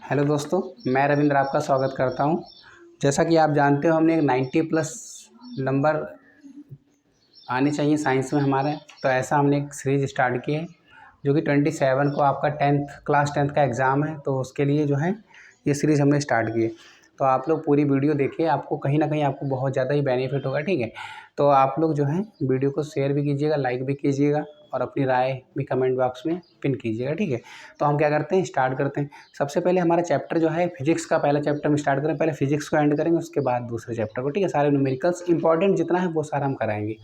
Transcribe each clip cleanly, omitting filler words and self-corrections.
Hello दोस्तों, मैं रविंद्र आपका स्वागत करता हूं। जैसा कि आप जानते हो, हमने एक 90 प्लस नंबर आने चाहिए साइंस में हमारे, तो ऐसा हमने एक सीरीज़ स्टार्ट की है जो कि 27 को आपका क्लास टेंथ का एग्ज़ाम है। तो उसके लिए जो है ये सीरीज़ हमने स्टार्ट की है। तो आप लोग पूरी वीडियो देखिए, आपको कहीं ना कहीं आपको बहुत ज़्यादा ही बेनिफिट होगा। ठीक है, तो आप लोग जो है वीडियो को शेयर भी कीजिएगा, लाइक भी कीजिएगा और अपनी राय भी कमेंट बॉक्स में पिन कीजिएगा। ठीक है, तो हम क्या करते हैं, स्टार्ट करते हैं। सबसे पहले हमारा चैप्टर जो है फिजिक्स का पहला चैप्टर में स्टार्ट करें। पहले फिजिक्स को एंड करेंगे, उसके बाद दूसरे चैप्टर को। ठीक है, सारे न्यूमेरिकल्स इंपॉर्टेंट जितना है वो सारा हम कराएंगे।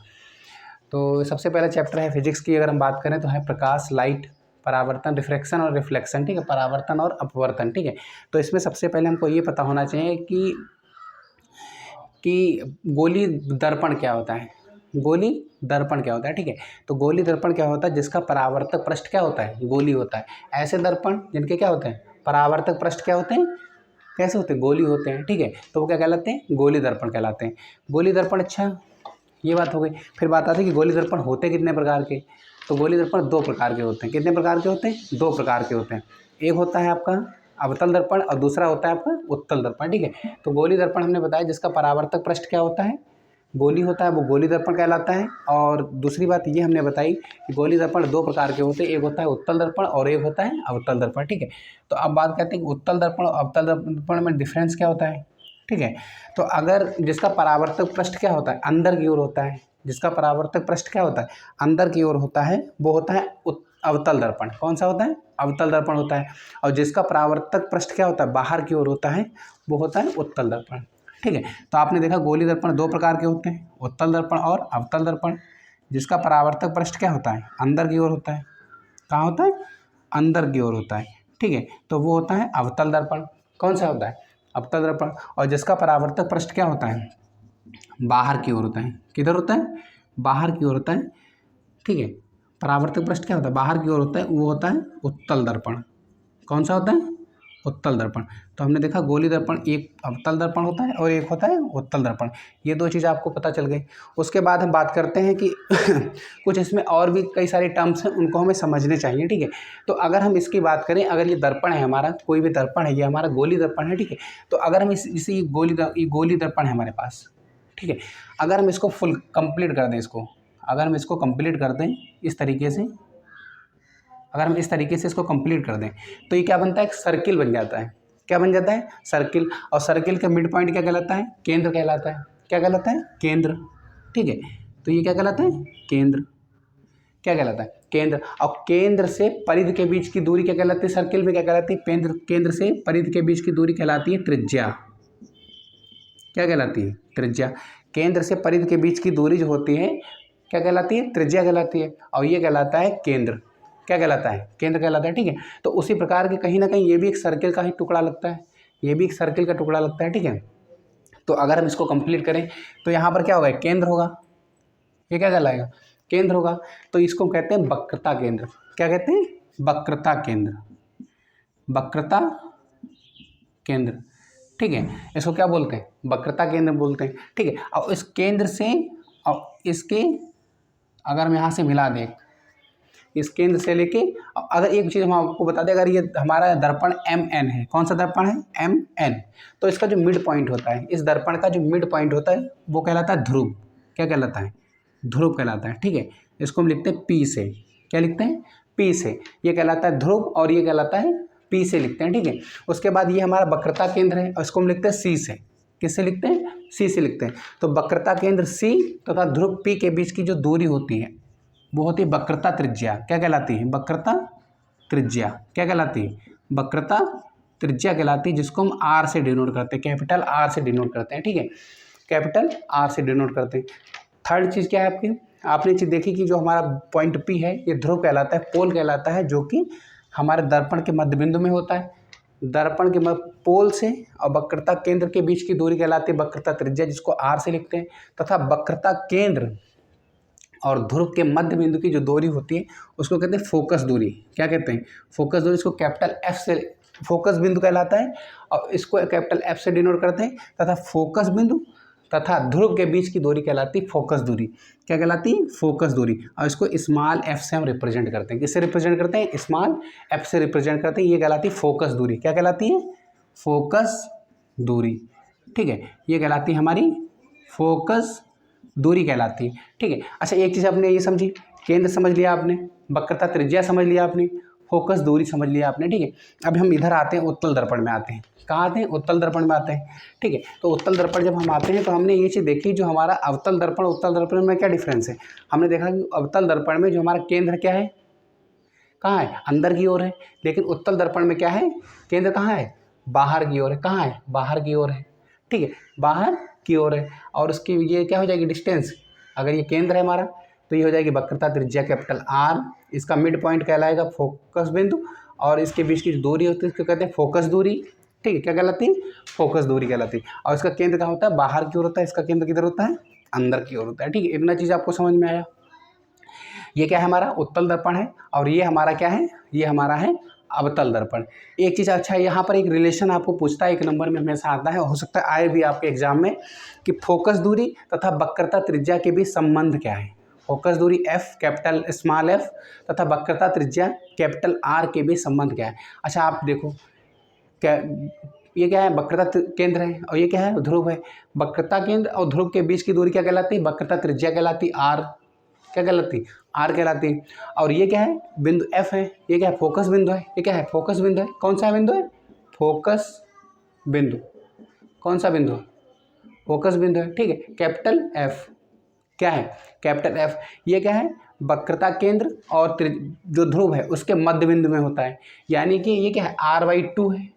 तो सबसे पहला चैप्टर है फिजिक्स की, अगर हम बात करें तो है प्रकाश, लाइट, परावर्तन, रिफ्रैक्शन और रिफ्लेक्शन। ठीक है, परावर्तन और अपवर्तन। ठीक है, तो इसमें सबसे पहले हमको ये पता होना चाहिए कि गोली दर्पण क्या होता है। गोली दर्पण क्या होता है? ठीक है, तो गोली दर्पण क्या होता है? जिसका परावर्तक पृष्ठ क्या होता है? गोली होता है। ऐसे दर्पण जिनके क्या होते हैं? परावर्तक पृष्ठ क्या होते हैं? कैसे होते हैं? गोली होते हैं। ठीक है, तो वो क्या कहलाते हैं? गोली दर्पण कहलाते हैं। गोली दर्पण, अच्छा ये बात हो गई। फिर बात आती है कि गोली दर्पण होते कितने प्रकार के। तो गोली दर्पण दो प्रकार के होते हैं। कितने प्रकार के होते हैं? दो प्रकार के होते हैं। एक होता है आपका अवतल दर्पण और दूसरा होता है आपका उत्तल दर्पण। ठीक है, तो गोली दर्पण हमने बताया जिसका परावर्तक पृष्ठ क्या होता है? गोली होता है, वो गोली दर्पण कहलाता है। और दूसरी बात ये हमने बताई कि गोली दर्पण दो प्रकार के होते हैं, एक होता है उत्तल दर्पण और एक होता है अवतल दर्पण। ठीक है, तो अब बात करते हैं कि उत्तल दर्पण और अवतल दर्पण में डिफरेंस क्या होता है। ठीक है, तो अगर जिसका परावर्तक पृष्ठ क्या होता है? अंदर की ओर होता है। जिसका परावर्तक पृष्ठ क्या होता है? अंदर की ओर होता है, वो होता है अवतल दर्पण। कौन सा होता है? अवतल दर्पण होता है। और जिसका परावर्तक पृष्ठ क्या होता है? बाहर की ओर होता है, वो होता है उत्तल दर्पण। ठीक है, तो आपने देखा गोली दर्पण दो प्रकार के होते हैं, उत्तल दर्पण और अवतल दर्पण। जिसका परावर्तक पृष्ठ क्या होता है? अंदर की ओर होता है। कहाँ होता है? अंदर की ओर होता है। ठीक है, तो वो होता है अवतल दर्पण। कौन सा होता है? अवतल दर्पण। और जिसका परावर्तक पृष्ठ क्या होता है? बाहर की ओर होता है। किधर होता है? बाहर की ओर होता है। ठीक है, परावर्तक पृष्ठ क्या होता है? बाहर की ओर होता है, वो होता है उत्तल दर्पण। कौन सा होता है? उत्तल दर्पण। तो हमने देखा गोली दर्पण एक अवतल दर्पण होता है और एक होता है उत्तल दर्पण। ये दो चीज़ आपको पता चल गई। उसके बाद हम बात करते हैं कि कुछ इसमें और भी कई सारे टर्म्स हैं, उनको हमें समझने चाहिए। ठीक है, तो अगर हम इसकी बात करें, अगर ये दर्पण है हमारा, कोई भी दर्पण है, ये हमारा गोली दर्पण है। ठीक है, तो अगर हम इसी गोली दर्पण है हमारे पास। ठीक है, अगर हम इसको फुल कंप्लीट कर दें, अगर हम इसको कंप्लीट कर दें इस तरीके से, अगर हम इस तरीके से इसको कंप्लीट कर दें, तो ये क्या बनता है? एक सर्किल बन जाता है। क्या बन जाता है? सर्किल। और सर्किल का मिड पॉइंट क्या कहलाता है? केंद्र कहलाता है। क्या कहलाता है? केंद्र। ठीक है, तो ये क्या कहलाता है? केंद्र। क्या कहलाता है? केंद्र। और केंद्र से परिधि के बीच की दूरी क्या कहलाती है? सर्किल में क्या कहलाती है? केंद्र से परिधि के बीच की दूरी कहलाती है त्रिज्या। क्या कहलाती है? त्रिज्या। केंद्र से परिधि के बीच की दूरी जो होती है क्या कहलाती है? त्रिज्या कहलाती है। और ये कहलाता है केंद्र। क्या कहलाता है? केंद्र कहलाता है। ठीक है, तो उसी प्रकार के कहीं ना कहीं ये भी एक सर्किल का ही टुकड़ा लगता है। ये भी एक सर्किल का टुकड़ा लगता है। ठीक है, तो अगर हम इसको कंप्लीट करें तो यहाँ पर क्या होगा? केंद्र होगा। ये क्या कहलाएगा? केंद्र होगा। तो इसको कहते हैं वक्रता केंद्र। क्या कहते हैं? वक्रता केंद्र। वक्रता केंद्र। ठीक है, इसको क्या बोलते हैं? वक्रता केंद्र बोलते हैं। ठीक है, और इस केंद्र से और इसके अगर हम यहाँ से मिला दें, इस केंद्र से लेके, अगर एक चीज़ हम आपको बता दें, अगर ये हमारा दर्पण MN है, कौन सा दर्पण है? MN, तो इसका जो मिड पॉइंट होता है, इस दर्पण का जो मिड पॉइंट होता है वो कहलाता है ध्रुव। क्या कहलाता है? ध्रुव कहलाता है। ठीक है, इसको हम लिखते हैं P से। क्या लिखते हैं? P से। ये कहलाता है ध्रुव और ये कहलाता है P से लिखते हैं। ठीक है, उसके बाद ये हमारा वक्रता केंद्र है और इसको हम लिखते हैं C से। किससे लिखते हैं? C से लिखते हैं। तो वक्रता केंद्र C तथा ध्रुव P के बीच की जो दूरी होती है वो होती है वक्रता त्रिज्या। क्या कहलाती है? वक्रता त्रिज्या। क्या कहलाती है? वक्रता त्रिज्या कहलाती है, जिसको हम R से डिनोट करते हैं, कैपिटल R से डिनोट करते हैं। ठीक है, कैपिटल R से डिनोट करते हैं। थर्ड चीज़ क्या है आपकी? आपने चीज़ देखी कि जो हमारा पॉइंट P है ये ध्रुव कहलाता है, पोल कहलाता है, जो कि हमारे दर्पण के मध्य बिंदु में होता है। दर्पण के पोल से और वक्रता केंद्र के बीच की दूरी कहलाती है वक्रता त्रिज्या, जिसको R से लिखते हैं। तथा वक्रता केंद्र और ध्रुव के मध्य बिंदु की जो दूरी होती है उसको कहते हैं फोकस दूरी। क्या कहते हैं? फोकस दूरी। इसको कैपिटल F से फोकस बिंदु कहलाता है और इसको कैपिटल F से डिनोट करते हैं। तथा फोकस बिंदु तथा ध्रुव के बीच की दूरी कहलाती फोकस दूरी। क्या कहलाती? फोकस दूरी। और इसको स्मॉल एफ से हम रिप्रेजेंट करते हैं। किससे रिप्रेजेंट करते हैं? स्मॉल एफ से रिप्रेजेंट करते हैं। ये कहलाती फोकस दूरी। क्या कहलाती है? फोकस दूरी। ठीक है, ये कहलाती है हमारी फोकस दूरी कहलाती है। ठीक है, अच्छा एक चीज़ आपने ये समझी, केंद्र समझ लिया आपने, वक्रता त्रिज्या समझ लिया आपने, फोकस दूरी समझ लिया आपने। ठीक है, अब हम इधर आते हैं, उत्तल दर्पण में आते हैं। कहाँ आते हैं? उत्तल दर्पण में आते हैं। ठीक है, तो उत्तल दर्पण जब हम आते हैं तो हमने ये चीज़ देखी, जो हमारा अवतल दर्पण उत्तल दर्पण में क्या डिफरेंस है। हमने देखा कि अवतल दर्पण में जो हमारा केंद्र क्या है, कहाँ है? अंदर की ओर है। लेकिन उत्तल दर्पण में क्या है? केंद्र कहाँ है? बाहर की ओर है। कहाँ है? बाहर की ओर है। ठीक है, बाहर की ओर है। और उसकी ये क्या हो जाएगी? डिस्टेंस। अगर ये केंद्र है हमारा तो ये हो जाएगी वक्रता त्रिज्या कैपिटल आर। इसका मिड पॉइंट कहलाएगा फोकस बिंदु, और इसके बीच की जो दूरी होती है उसको कहते हैं फोकस दूरी। ठीक है, क्या कहलाती है? फोकस दूरी कहलाती है। और इसका केंद्र कहाँ होता है? बाहर की ओर होता है। इसका केंद्र किधर होता है? अंदर की ओर होता है। ठीक है, इतना चीज़ आपको समझ में आया। ये क्या है? हमारा उत्तल दर्पण है। और ये हमारा क्या है? ये हमारा है अवतल दर्पण। एक चीज़ अच्छा, यहाँ पर एक रिलेशन आपको पूछता है, एक नंबर में हमेशा आता है, हो सकता है आए भी आपके एग्जाम में, कि फोकस दूरी तथा वक्रता त्रिज्या के बीच संबंध क्या है। फोकस दूरी एफ कैपिटल स्मॉल एफ तथा वक्रता त्रिज्या कैपिटल आर के बीच संबंध क्या है। अच्छा आप देखो, क्या ये क्या है? वक्रता केंद्र है, और ये क्या है? ध्रुव है। वक्रता केंद्र और ध्रुव के बीच की दूरी क्या कहलाती है? वक्रता त्रिज्या कहलाती आर। क्या कहलाती? आर कहलाती है। और ये क्या है? बिंदु एफ है। ये क्या है? फोकस बिंदु है। ये क्या है? फोकस बिंदु है। कौन सा बिंदु है? फोकस बिंदु। कौन सा बिंदु है? फोकस बिंदु है। ठीक है, कैपिटल एफ क्या है? Capital F. ये क्या है? वक्रता केंद्र और जो ध्रुव है उसके मध्य बिंदु में होता है। यानी कि ये क्या है? r/2 है।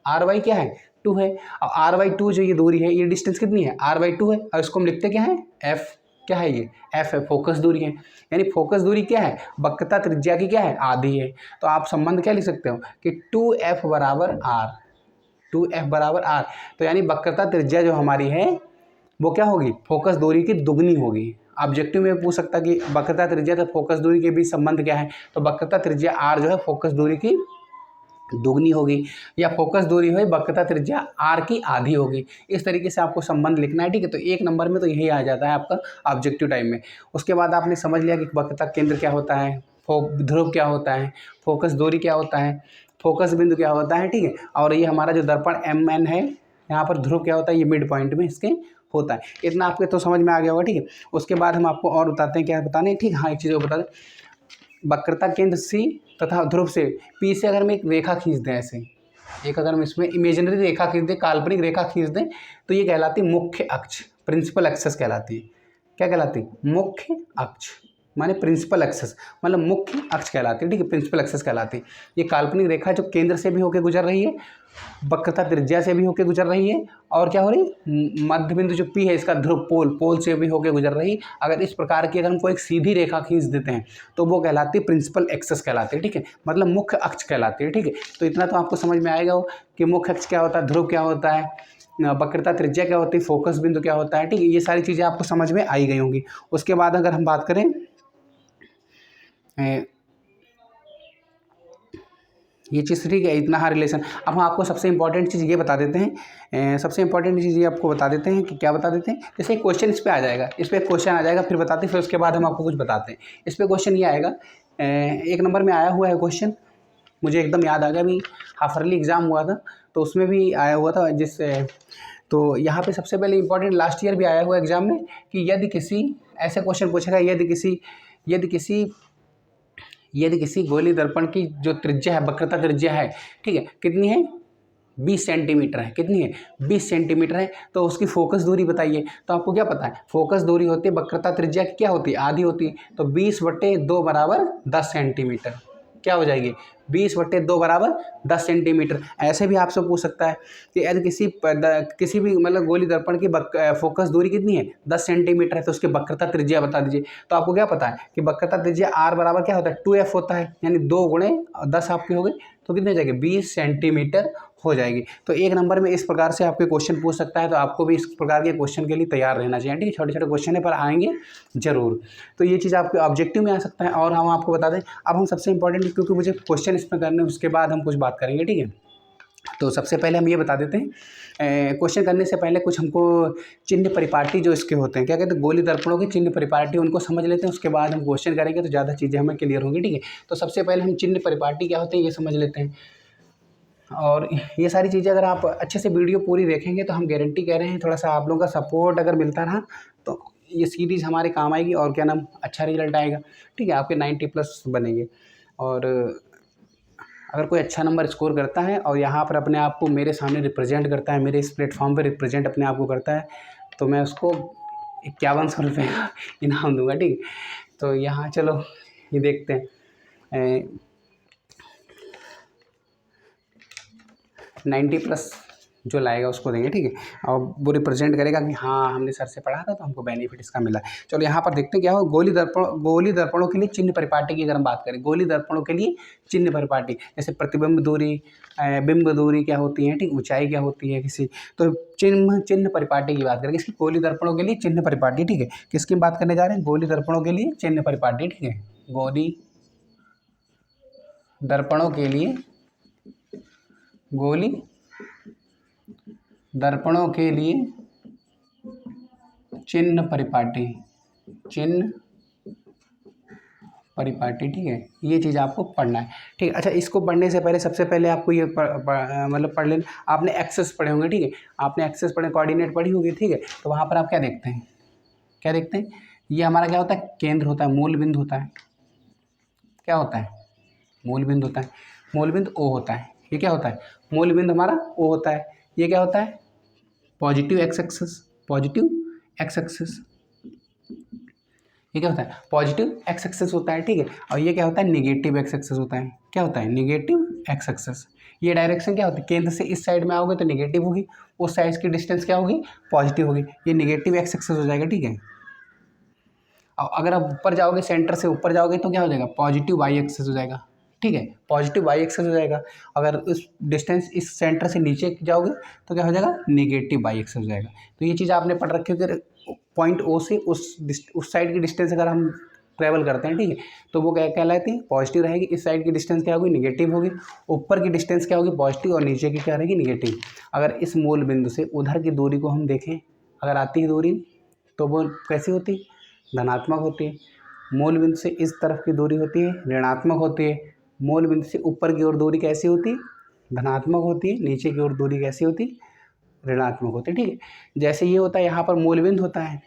r/, क्या है? 2 है। और r/2 जो ये दूरी है, ये डिस्टेंस कितनी है? r/2 है। और इसको हम लिखते क्या है? f। क्या है ये? f है, फोकस दूरी है। यानी फोकस दूरी क्या है? वक्रता त्रिज्या की क्या है? आधी है। तो आप संबंध क्या लिख सकते हो कि 2f बराबर r। 2f बराबर r। तो यानी वक्रता त्रिज्या जो हमारी है वो क्या होगी? फोकस दूरी की दुगनी होगी। ऑब्जेक्टिव में पूछ सकता कि वक्रता त्रिज्या तो फोकस दूरी के बीच संबंध क्या है, तो वक्रता त्रिज्या r जो है फोकस दूरी की दुगनी होगी, या फोकस दूरी हुई वक्रता त्रिज्या आर की आधी होगी। इस तरीके से आपको संबंध लिखना है। ठीक है, तो एक नंबर में तो यही आ जाता है आपका ऑब्जेक्टिव टाइम में। उसके बाद आपने समझ लिया कि वक्रता केंद्र क्या होता है, ध्रुव क्या होता है, फोकस दूरी क्या होता है, फोकस बिंदु क्या होता है। ठीक है, और ये हमारा जो दर्पण MN है, यहाँ पर ध्रुव क्या होता है? ये मिड पॉइंट में इसके होता है। इतना आपके तो समझ में आ गया होगा। ठीक है, उसके बाद हम आपको और बताते हैं, क्या बताने। ठीक, हाँ एक चीज़ और बता दें, वक्रता केंद्र C तथा ध्रुव से P से अगर मैं एक रेखा खींच दें, ऐसे एक अगर हम इसमें इमेजिनरी रेखा खींच दें, काल्पनिक रेखा खींच दें, तो ये कहलाती मुख्य अक्ष, प्रिंसिपल एक्सेस कहलाती है। क्या कहलाती? मुख्य अक्ष, माने प्रिंसिपल एक्सेस, मतलब मुख्य अक्ष कहलाती है। ठीक है, प्रिंसिपल एक्सेस कहलाती है। ये काल्पनिक रेखा जो केंद्र से भी होकर गुजर रही है, वक्रता त्रिज्या से भी होकर गुजर रही है, और क्या हो रही है? मध्य बिंदु जो P है इसका ध्रुव पोल से भी होकर गुजर रही है। अगर इस प्रकार की अगर हमको एक सीधी रेखा खींच देते हैं तो वो कहलाती है प्रिंसिपल एक्सेस कहलाती है। ठीक है, मतलब मुख्य अक्ष कहलाती है। ठीक है, तो इतना तो आपको समझ में आएगा कि मुख्य अक्ष क्या होता है, ध्रुव क्या होता है, वक्रता त्रिज्या क्या होती है, फोकस बिंदु क्या होता है। ठीक है, ये सारी चीज़ें आपको समझ में आई गई होंगी। उसके बाद अगर हम बात करें, ये चीज़ ठीक है, इतना हाँ रिलेशन। अब हम आपको सबसे इंपॉर्टेंट चीज़ ये बता देते हैं, सबसे इंपॉर्टेंट चीज़ ये आपको बता देते हैं कि क्या बता देते हैं। जैसे एक क्वेश्चन इस पर आ जाएगा, इस पर एक क्वेश्चन आ जाएगा, फिर बताते हैं, फिर उसके बाद हम आपको कुछ बताते हैं। इस पर क्वेश्चन ये आएगा, एक नंबर में आया हुआ है क्वेश्चन, मुझे एकदम याद आ गया, अभी हाफ ईयरली एग्जाम हुआ था तो उसमें भी आया हुआ था। तो यहाँ पे सबसे पहले इंपॉर्टेंट लास्ट ईयर भी आया हुआ एग्जाम में कि यदि किसी, ऐसे क्वेश्चन पूछेगा, यदि किसी गोली दर्पण की जो त्रिज्या है, वक्रता त्रिज्या है, ठीक है, कितनी है? 20 सेंटीमीटर है। कितनी है? 20 सेंटीमीटर है। तो उसकी फोकस दूरी बताइए। तो आपको क्या पता है? फोकस दूरी होती है वक्रता त्रिज्या की क्या होती है? आधी होती है। तो 20/2 बराबर 10 सेंटीमीटर क्या हो जाएगी? 20/2 बराबर 10 सेंटीमीटर। ऐसे भी आपसे पूछ सकता है कि यदि किसी भी मतलब गोली दर्पण की फोकस दूरी कितनी है? 10 सेंटीमीटर है, तो उसकी वक्रता त्रिज्या बता दीजिए। तो आपको क्या पता है कि वक्रता त्रिज्या R बराबर क्या होता है? 2f होता है, यानी 2 × 10 आपकी हो गई, तो कितने हो जाएगी? 20 सेंटीमीटर हो जाएगी। तो एक नंबर में इस प्रकार से आपके क्वेश्चन पूछ सकता है, तो आपको भी इस प्रकार के क्वेश्चन के लिए तैयार रहना चाहिए। ठीक है, छोटे छोटे क्वेश्चन पर आएंगे जरूर। तो ये चीज़ आपके ऑब्जेक्टिव में आ सकता है। और हम आपको बता दें, अब हम सबसे इंपॉर्टेंट, क्योंकि मुझे क्वेश्चन इसमें करने, उसके बाद हम कुछ बात करेंगे। ठीक है, तो सबसे पहले हम ये बता देते हैं, क्वेश्चन करने से पहले कुछ हमको चिन्ह परिपाटी जो इसके होते हैं, क्या कहते हैं, गोली दर्पणों के चिन्ह परिपाटी, उनको समझ लेते हैं। उसके बाद हम क्वेश्चन करेंगे तो ज़्यादा चीज़ें हमें क्लियर होंगी, ठीक है। तो सबसे पहले हम चिन्ह परिपाटी क्या होते हैं ये समझ लेते हैं। और ये सारी चीज़ें अगर आप अच्छे से वीडियो पूरी देखेंगे तो हम गारंटी कह रहे हैं, थोड़ा सा आप लोगों का सपोर्ट अगर मिलता रहा तो ये सीरीज़ हमारे काम आएगी और क्या नाम, अच्छा रिजल्ट आएगा, ठीक है, आपके 90+ बनेंगे। और अगर कोई अच्छा नंबर स्कोर करता है और यहाँ पर अपने आप को मेरे सामने रिप्रेजेंट करता है, मेरे इस प्लेटफॉर्म पर रिप्रेजेंट अपने आप को करता है, तो मैं उसको 5100 रुपये का इनाम दूंगा, ठीक है। तो यहाँ चलो ये देखते हैं, 90+ जो लाएगा उसको देंगे, ठीक है। और वो रिप्रेजेंट करेगा कि हाँ हमने सर से पढ़ा था तो हमको बेनिफिट इसका मिला। चलो यहाँ पर देखते हैं क्या हो। गोली दर्पणों के लिए चिन्ह परिपाटी की अगर हम बात करें, गोली दर्पणों के लिए चिन्ह परिपाटी, जैसे प्रतिबिंब दूरी, बिंब दूरी क्या होती है, ठीक, ऊंचाई क्या होती है किसी, तो चिन्ह परिपाटी की बात करें, इसकी गोली दर्पणों के लिए चिन्ह परिपाटी, ठीक है। किसकी बात करने जा रहे हैं, गोली दर्पणों के लिए चिन्ह परिपाटी, ठीक है। गोली दर्पणों के लिए, गोली दर्पणों के लिए चिन्ह परिपाटी, चिन्ह परिपाटी, ठीक है। ये चीज़ आपको पढ़ना है, ठीक है। अच्छा, इसको पढ़ने से पहले सबसे पहले आपको ये मतलब पढ़ लेना, आपने एक्सेस पढ़े होंगे, ठीक है। आपने एक्सेस पढ़े, कोऑर्डिनेट पढ़ी होगी, ठीक है। तो वहाँ पर आप क्या देखते हैं, क्या देखते हैं, ये हमारा क्या होता है, केंद्र होता है, मूल बिंदु होता है, क्या होता है, मूल बिंदु होता है, मूल बिंदु ओ होता है, ये क्या होता है, मूल बिंदु हमारा ओ होता है। ये क्या होता है, positive x axis, positive x axis, ये क्या होता है, पॉजिटिव एक्स एक्सिस होता है, ठीक है। और ये क्या होता है, निगेटिव एक्स एक्सिस होता है, क्या होता है, निगेटिव एक्स एक्सिस। ये डायरेक्शन क्या होती है, केंद्र से इस साइड में आओगे तो निगेटिव होगी, उस साइड की डिस्टेंस क्या होगी, पॉजिटिव होगी, ये निगेटिव एक्स एक्सिस हो जाएगा, ठीक है। और अगर आप ऊपर जाओगे, सेंटर से ऊपर जाओगे तो क्या हो जाएगा, पॉजिटिव वाई एक्सिस हो जाएगा, ठीक है, पॉजिटिव वाई एक्सिस हो जाएगा। अगर उस डिस्टेंस इस सेंटर से नीचे जाओगे तो क्या हो जाएगा, नेगेटिव वाई एक्सिस हो जाएगा। तो ये चीज़ आपने पढ़ रखी है कि पॉइंट ओ से उस साइड की डिस्टेंस अगर हम ट्रैवल करते हैं, ठीक है, तो वो क्या कहलाती है, पॉजिटिव रहेगी। इस साइड की डिस्टेंस क्या होगी, निगेटिव होगी। ऊपर की डिस्टेंस क्या होगी, पॉजिटिव, और नीचे की क्या रहेगी, निगेटिव। अगर इस मूल बिंदु से उधर की दूरी को हम देखें, अगर आती है दूरी तो वो कैसी होती है, धनात्मक होती है। मूल बिंदु से इस तरफ की दूरी होती है, ऋणात्मक होती है। मूल बिंदु से ऊपर की ओर दूरी कैसी होती है, धनात्मक होती है। नीचे की ओर दूरी कैसी होती है, ऋणात्मक होती है, ठीक है। जैसे ये होता है, यहाँ पर मूल बिंदु होता है।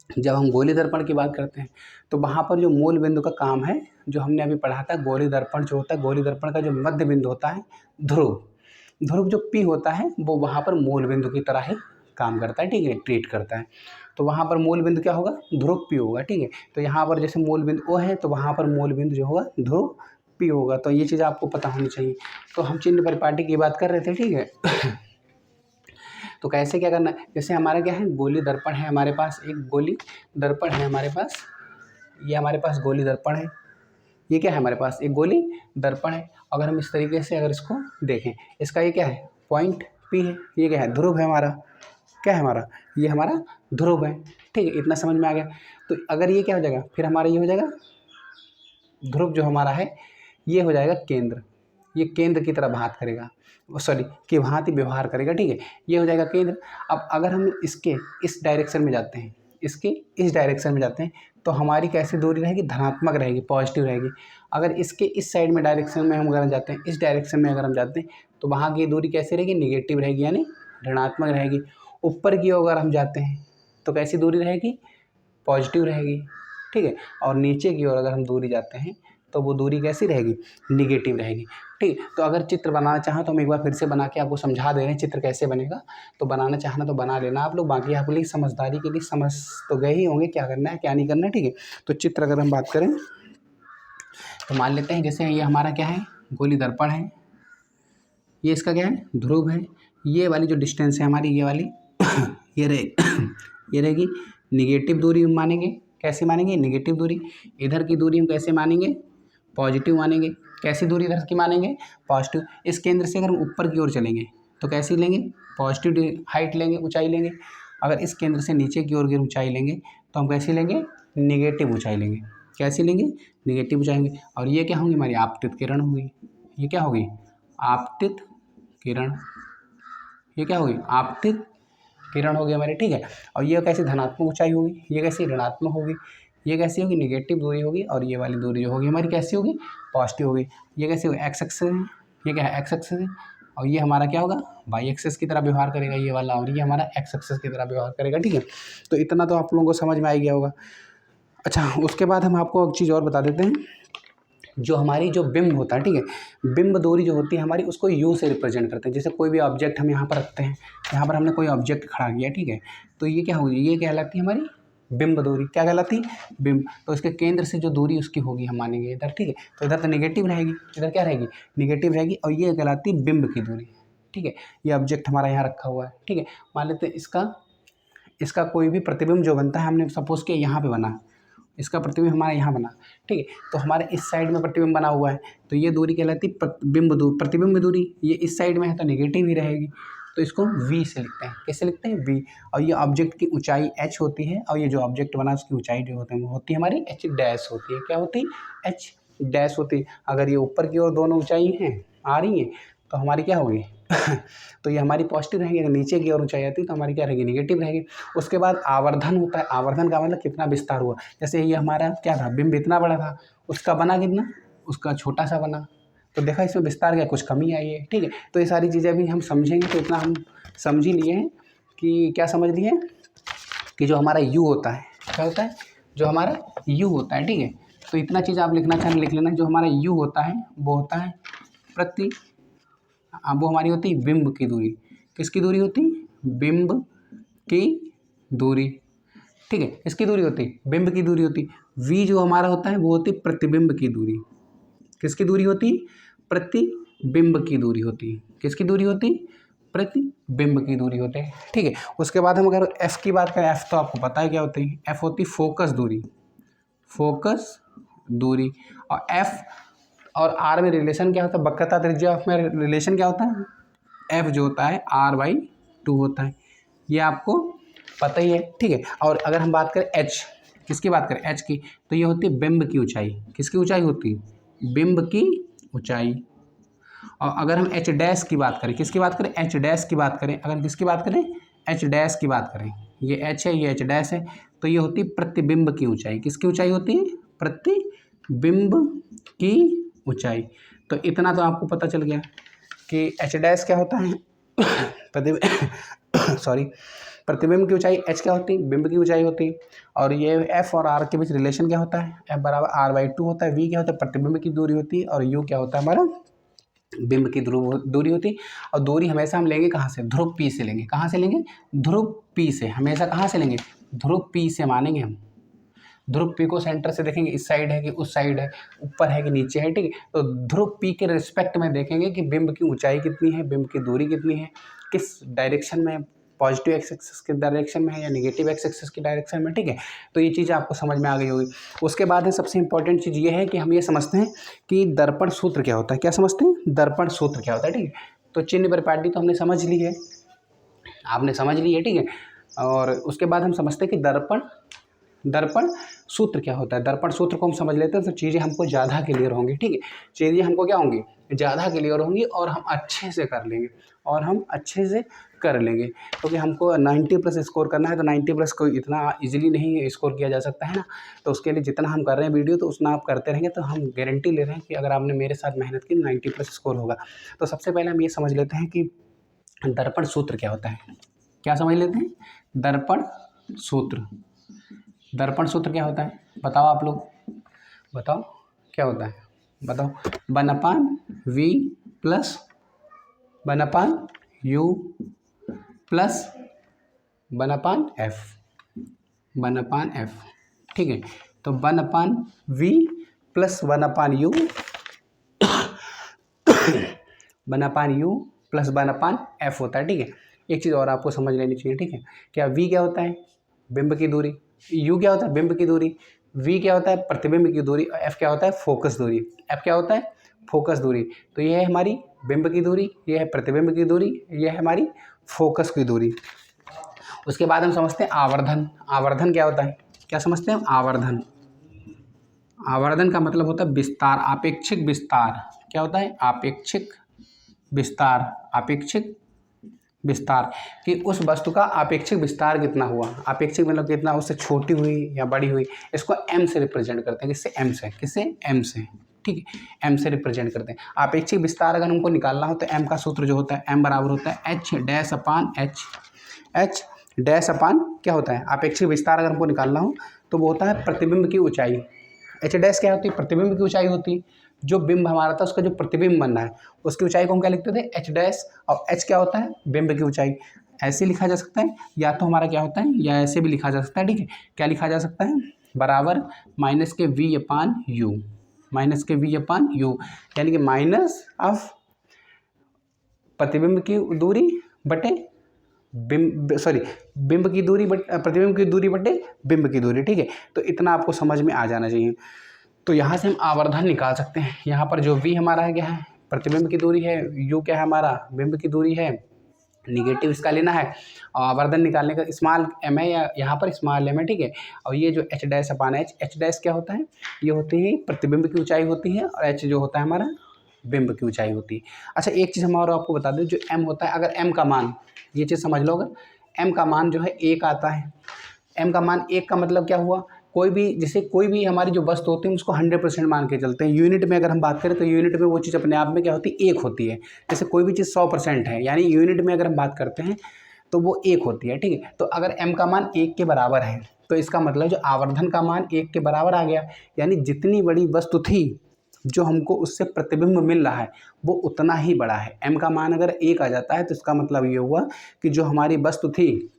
जब हम गोली दर्पण की बात करते हैं तो वहाँ पर जो मूल बिंदु का काम है, जो हमने अभी पढ़ा था, गोली दर्पण जो होता है, गोली दर्पण का जो मध्य बिंदु होता है, ध्रुव, ध्रुव जो पी होता है, वो वहाँ पर मूल बिंदु की तरह ही काम करता है, ठीक है, ट्रीट करता है। तो वहाँ पर मूल बिंदु क्या होगा, ध्रुव पी होगा, ठीक है। तो यहाँ पर जैसे मूल बिंदु ओ है तो वहाँ पर मूल बिंदु जो होगा ध्रुव पी होगा। तो ये चीज़ आपको पता होनी चाहिए। तो हम चिन्ह परिपाटी की बात कर रहे थे, ठीक है। तो कैसे क्या करना है, जैसे हमारा क्या है, गोली दर्पण है हमारे पास, एक गोली दर्पण है हमारे पास, ये हमारे पास गोली दर्पण है। ये क्या है, हमारे पास एक गोली दर्पण है। अगर हम इस तरीके से अगर इसको देखें, इसका ये क्या है, पॉइंट पी है, ये क्या है, ध्रुव है हमारा, क्या है हमारा, ये हमारा ध्रुव है, ठीक है। इतना समझ में आ गया। तो अगर ये क्या हो जाएगा, फिर हमारा ये हो जाएगा ध्रुव जो हमारा है, ये हो जाएगा केंद्र, ये केंद्र की तरह बात करेगा, सॉरी कि भांति व्यवहार करेगा, ठीक है। ये हो जाएगा केंद्र। अब अगर हम इसके इस डायरेक्शन में जाते हैं, इसके इस डायरेक्शन में जाते हैं तो हमारी कैसी दूरी रहेगी, धनात्मक रहेगी, पॉजिटिव रहेगी। अगर इसके इस साइड में डायरेक्शन में हम अगर जाते हैं, इस डायरेक्शन में अगर हम जाते हैं तो वहाँ की दूरी कैसी रहेगी, निगेटिव रहेगी, यानी ऋणात्मक रहेगी। ऊपर की ओर अगर हम जाते हैं तो कैसी दूरी रहेगी, पॉजिटिव रहेगी, ठीक है। और नीचे की ओर अगर हम दूरी जाते हैं तो वो दूरी कैसी रहेगी, निगेटिव रहेगी, ठीक। तो अगर चित्र बनाना चाहें तो हम एक बार फिर से बना के आपको समझा दे रहे हैं चित्र कैसे बनेगा। तो बनाना चाहना तो बना लेना आप लोग, बाकी आप लोग समझदारी के लिए समझ तो गए ही होंगे क्या करना है क्या नहीं करना है, ठीक है। तो चित्र अगर हम बात करें तो मान लेते हैं, जैसे ये हमारा क्या है, गोली दर्पण है, ये इसका क्या है, ध्रुव है। ये वाली जो डिस्टेंस है हमारी, ये वाली ये रहेगी निगेटिव दूरी हम मानेंगे। कैसे मानेंगे, निगेटिव दूरी। इधर की दूरी हम कैसे मानेंगे, पॉजिटिव मानेंगे। कैसी दूरी इधर की मानेंगे, पॉजिटिव। इस केंद्र से अगर हम ऊपर की ओर चलेंगे तो कैसी लेंगे, पॉजिटिव हाइट लेंगे, ऊंचाई लेंगे। अगर इस केंद्र से नीचे की ओर की ऊंचाई लेंगे तो हम कैसी लेंगे, निगेटिव ऊंचाई लेंगे। कैसी लेंगे, निगेटिव ऊंचाई लेंगे। और ये क्या होंगी, हमारी आपतित किरण होगी। ये क्या होगी, आपतित किरण, ये क्या होगी आपतित किरण होगी हमारी, ठीक है। और ये कैसी धनात्मक ऊंचाई होगी, ये कैसी ऋणात्मक होगी, ये कैसी होगी निगेटिव दूरी होगी, और ये वाली दूरी जो होगी हमारी कैसी होगी पॉजिटिव होगी। ये कैसी होगी एक्स एक्सिस है, ये क्या है एक्स एक्सिस है, और ये हमारा क्या होगा वाई एक्सिस की तरह व्यवहार करेगा ये वाला, और ये हमारा एक्स एक्सिस की तरह व्यवहार करेगा, ठीक है। तो इतना तो आप लोगों को समझ में आ गया होगा। अच्छा, उसके बाद हम आपको एक चीज़ और बता देते हैं, जो हमारी जो बिंब होता है, ठीक है, बिंब दूरी जो होती है हमारी उसको यू से रिप्रेजेंट करते हैं। जैसे कोई भी ऑब्जेक्ट हम यहाँ पर रखते हैं, यहाँ पर हमने कोई ऑब्जेक्ट खड़ा किया, ठीक है, तो ये क्या होगी, ये कहलाती है हमारी बिंब दूरी। क्या कहलाती है बिंब। तो इसके केंद्र से जो दूरी उसकी होगी हम मानेंगे इधर, ठीक है, तो इधर तो नेगेटिव रहेगी, इधर क्या रहेगी नेगेटिव रहेगी, और ये कहलाती है बिंब की दूरी, ठीक है। ये ऑब्जेक्ट हमारा यहाँ रखा हुआ है, ठीक है, मान लेते हैं इसका कोई भी प्रतिबिंब जो बनता है, हमने सपोज किया यहाँ पे बना, इसका प्रतिबिंब हमारे यहाँ बना, ठीक है, तो हमारे इस साइड में प्रतिबिंब बना हुआ है, तो ये दूरी कहलाती है प्रतिबिंब दूरी। ये इस साइड में है तो नेगेटिव ही रहेगी, तो इसको v से लिखते हैं। कैसे लिखते हैं v। और ये ऑब्जेक्ट की ऊंचाई h होती है, और ये जो ऑब्जेक्ट बना उसकी ऊंचाई जो होती है वो होती है हमारी h डैश होती है। क्या होती है h डैश होती है। अगर ये ऊपर की ओर दोनों ऊंचाई हैं आ रही हैं तो हमारी क्या होगी तो ये हमारी पॉजिटिव रहेगी। अगर नीचे की ओर ऊंचाई आती है तो हमारी क्या रहेगी नेगेटिव रहेगी। उसके बाद आवर्धन होता है। आवर्धन का मतलब कितना विस्तार हुआ। जैसे ये हमारा क्या था बिंब इतना बड़ा था, उसका बना कितना, उसका छोटा सा बना, तो देखा इसमें विस्तार क्या कुछ कमी आई है, ठीक है। तो ये सारी चीज़ें भी हम समझेंगे, तो इतना हम समझ ही लिए हैं कि क्या समझ लिए कि जो हमारा यू होता है क्या होता है, जो हमारा यू होता है, ठीक है। तो इतना चीज़ आप लिखना चाहें लिख लेना। जो हमारा यू होता है वो होता है वो हमारी होती है बिंब की दूरी। किसकी दूरी होती है, बिंब की दूरी, ठीक है, इसकी दूरी होती है बिंब की दूरी होती है। वी जो हमारा होता है वो होती है प्रतिबिंब की दूरी। किसकी दूरी होती है, प्रतिबिंब की दूरी होती है। किसकी दूरी होती है, प्रतिबिंब की दूरी होती है, ठीक है। उसके बाद हम अगर एफ की बात करें, एफ तो आपको पता है क्या होती है, एफ होती है फोकस दूरी, फोकस दूरी। और एफ और आर में रिलेशन क्या होता है, वक्रता त्रिज्या में रिलेशन क्या होता है, एफ जो होता है r/2 होता है, ये आपको पता ही है, ठीक है। और अगर हम बात करें एच, किसकी बात करें एच की, तो ये होती है बिंब की ऊंचाई। किसकी ऊंचाई होती है, बिंब की ऊंचाई। और अगर हम एच डैश की बात करें, किसकी बात करें, एच डैश की बात करें, अगर किसकी बात करें, एच डैश की बात करें, ये एच है ये एच डैश है, तो ये होती है प्रतिबिंब की ऊंचाई। किसकी ऊंचाई होती है, प्रतिबिंब की ऊंचाई। तो इतना तो आपको पता चल गया कि एच डैश क्या होता है प्रतिबिंब की ऊंचाई, एच क्या होती है बिंब की ऊंचाई होती है। और ये एफ और आर के बीच रिलेशन क्या होता है, एफ बराबर r/2 होता है। वी क्या होता है, प्रतिबिंब की दूरी होती है। और यू क्या होता है, हमारा बिंब की दूरी होती है। और दूरी हमेशा हम लेंगे कहाँ से, ध्रुव पी से लेंगे। कहाँ से लेंगे, ध्रुव पी से। हमेशा कहाँ से लेंगे, ध्रुव पी से मानेंगे हम। ध्रुव पी को सेंटर से देखेंगे, इस साइड है कि उस साइड है, ऊपर है कि नीचे है, ठीक है। तो ध्रुव पी के रिस्पेक्ट में देखेंगे कि बिंब की ऊंचाई कितनी है, बिंब की दूरी कितनी है, किस डायरेक्शन में, पॉजिटिव एक्स एक्सिस के डायरेक्शन में है या नेगेटिव एक्स एक्सिस की डायरेक्शन में, ठीक है। तो ये चीज़ आपको समझ में आ गई होगी। उसके बाद है सबसे इंपॉर्टेंट चीज़ ये है कि हम ये समझते हैं कि दर्पण सूत्र क्या होता है। क्या समझते हैं, दर्पण सूत्र क्या होता है, ठीक है। तो चिन्ह परिपाटी तो हमने समझ ली है, आपने समझ ली है, ठीक है। और उसके बाद हम समझते हैं कि दर्पण सूत्र क्या होता है। दर्पण सूत्र को हम समझ लेते हैं तो चीज़ें हमको ज़्यादा क्लियर होंगी, ठीक है। चीज़ें हमको क्या होंगी, ज़्यादा क्लियर होंगी, और हम अच्छे से कर लेंगे क्योंकि हमको 90+ स्कोर करना है। तो 90+ को इतना इजीली नहीं स्कोर किया जा सकता है ना। तो उसके लिए जितना हम कर रहे हैं वीडियो, तो उतना आप करते रहेंगे तो हम गारंटी ले रहे हैं कि अगर आपने मेरे साथ मेहनत की 90+ स्कोर होगा। तो सबसे पहले हम ये समझ लेते हैं कि दर्पण सूत्र क्या होता है। क्या समझ लेते हैं, दर्पण सूत्र। दर्पण सूत्र क्या होता है, बताओ आप लोग, बताओ क्या होता है, बताओ। 1/v plus 1/u plus 1/f, 1/f, ठीक है। तो 1/v plus 1/u 1/u plus 1/f होता है, ठीक है। एक चीज़ और आपको समझ लेनी चाहिए, ठीक है। क्या v क्या होता है, बिंब की दूरी। u क्या होता है, बिंब की दूरी। v क्या होता है, प्रतिबिंब की दूरी। और f क्या होता है, फोकस दूरी। f क्या होता है, फोकस दूरी। तो ये है हमारी बिंब की दूरी, ये है प्रतिबिंब की दूरी, ये है हमारी फोकस की दूरी। उसके बाद हम समझते हैं आवर्धन। आवर्धन क्या होता है, क्या समझते हैं हम, आवर्धन। आवर्धन का मतलब होता है विस्तार, आपेक्षिक विस्तार। क्या होता है, आपेक्षिक विस्तार। आपेक्षिक विस्तार, कि उस वस्तु का आपेक्षिक विस्तार कितना हुआ। आपेक्षिक मतलब कितना, उससे छोटी हुई या बड़ी हुई। इसको m से रिप्रेजेंट करते हैं, किससे, m से, किससे, m से, ठीक है, m से रिप्रेजेंट करते हैं। आपेक्षिक विस्तार अगर हमको निकालना हो तो m का सूत्र जो होता है m बराबर होता है h डैश अपान h, h डैश अपान क्या होता है, आपेक्षिक विस्तार अगर हमको निकालना हो तो वो होता है प्रतिबिंब की ऊंचाई। h डैश क्या होती है, प्रतिबिंब की ऊंचाई होती है। जो बिंब हमारा था उसका जो प्रतिबिंब बन रहा है उसकी ऊंचाई को हम क्या लिखते थे, h डैश, और h क्या होता है, बिंब की ऊंचाई। ऐसे लिखा जा सकता है, या तो हमारा क्या होता है, या ऐसे भी लिखा जा सकता है, ठीक है। क्या लिखा जा सकता है, बराबर माइनस के v अपान यू, माइनस के v अपान यू, यानी कि माइनस ऑफ प्रतिबिंब की दूरी बटे बिंब की दूरी बट प्रतिबिंब की दूरी बटे बिंब की दूरी, ठीक है। तो इतना आपको समझ में आ जाना चाहिए। तो यहाँ से हम आवर्धन निकाल सकते हैं। यहाँ पर जो v हमारा है क्या है, प्रतिबिंब की दूरी है, u क्या है हमारा, बिंब की दूरी है, निगेटिव इसका लेना है। और आवर्धन निकालने का स्मॉल m है, या यहाँ पर स्मॉल m है, ठीक है। और ये जो h डैश अपान h, h डैश क्या होता है, ये होती है प्रतिबिंब की ऊंचाई होती है, और h जो होता है हमारा बिंब की ऊंचाई होती है। अच्छा, एक चीज़ हम और आपको बता दें, जो m होता है, अगर m का मान, ये चीज़ समझ लो, अगर m का मान जो है 1 आता है, m का मान 1 का मतलब क्या हुआ, कोई भी, जैसे कोई भी हमारी जो वस्तु होती है उसको 100% मान के चलते हैं। यूनिट में अगर हम बात करें तो यूनिट में वो चीज़ अपने आप में क्या होती है, 1 होती है। जैसे कोई भी चीज़ 100% है, यानी यूनिट में अगर हम बात करते हैं तो वो 1 होती है, ठीक है। तो अगर m का मान 1 के बराबर है तो इसका मतलब जो आवर्धन का मान 1 के बराबर आ गया, यानी जितनी बड़ी वस्तु थी जो हमको उससे प्रतिबिंब मिल रहा है वो उतना ही बड़ा है। m का मान अगर 1 आ जाता है तो इसका मतलब ये हुआ कि जो हमारी वस्तु थी,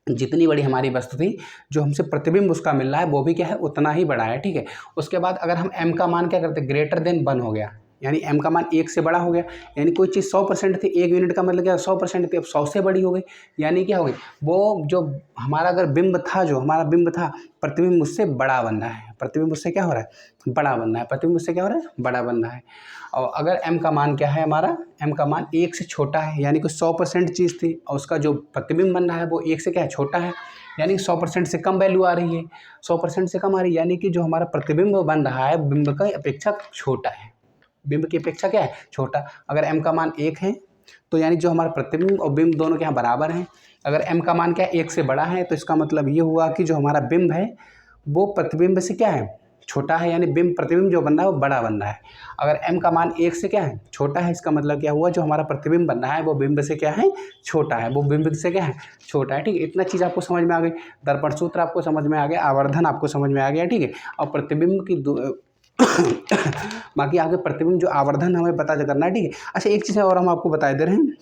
जितनी बड़ी हमारी वस्तु थी, जो हमसे प्रतिबिंब उसका मिल रहा है वो भी क्या है, उतना ही बड़ा है, ठीक है। उसके बाद अगर हम m का मान क्या करते हैं, ग्रेटर देन 1 हो गया, यानी m का मान 1 से बड़ा हो गया, यानी कोई चीज़ 100% थी, 1 यूनिट का मतलब क्या, 100% थी, अब 100 से बड़ी हो गई, यानी क्या हो गई, वो जो हमारा अगर बिंब था, जो हमारा बिंब था, प्रतिबिंब उससे बड़ा बन रहा है, प्रतिबिंब उससे क्या हो रहा है, बड़ा बन रहा है, प्रतिबिंब उससे क्या हो रहा है, बड़ा बन रहा है। और अगर m का मान क्या है हमारा, m का मान 1 से छोटा है, यानी कि 100% चीज़ थी और उसका जो प्रतिबिंब बन रहा है वो 1 से क्या है, छोटा है, यानी 100% से कम वैल्यू आ रही है, 100% से कम आ रही है, यानी कि जो हमारा प्रतिबिंब बन रहा है बिंब की अपेक्षा छोटा है, बिंब की अपेक्षा क्या है, छोटा। अगर m का मान 1 है तो यानी जो हमारा प्रतिबिंब और बिंब दोनों के यहाँ बराबर हैं। अगर m का मान क्या है, 1 से बड़ा है, तो इसका मतलब ये हुआ कि जो हमारा बिंब है वो प्रतिबिंब से क्या है, छोटा है, यानी प्रतिबिंब जो बन रहा है वो बड़ा बन रहा है। अगर m का मान 1 से क्या है, छोटा है, इसका मतलब क्या हुआ, जो हमारा प्रतिबिंब बन रहा है वो बिंब से क्या है, छोटा है, वो बिंब से क्या है, छोटा है, ठीक है। इतना चीज़ आपको समझ में आ गई, दर्पण सूत्र आपको समझ में आ गया, आवर्धन आपको समझ में आ गया, ठीक है। और प्रतिबिंब की बाकी आगे प्रतिबिंब जो आवर्धन हमें पता करना है, ठीक है। अच्छा, एक चीज़ और हम आपको बता दे रहे हैं,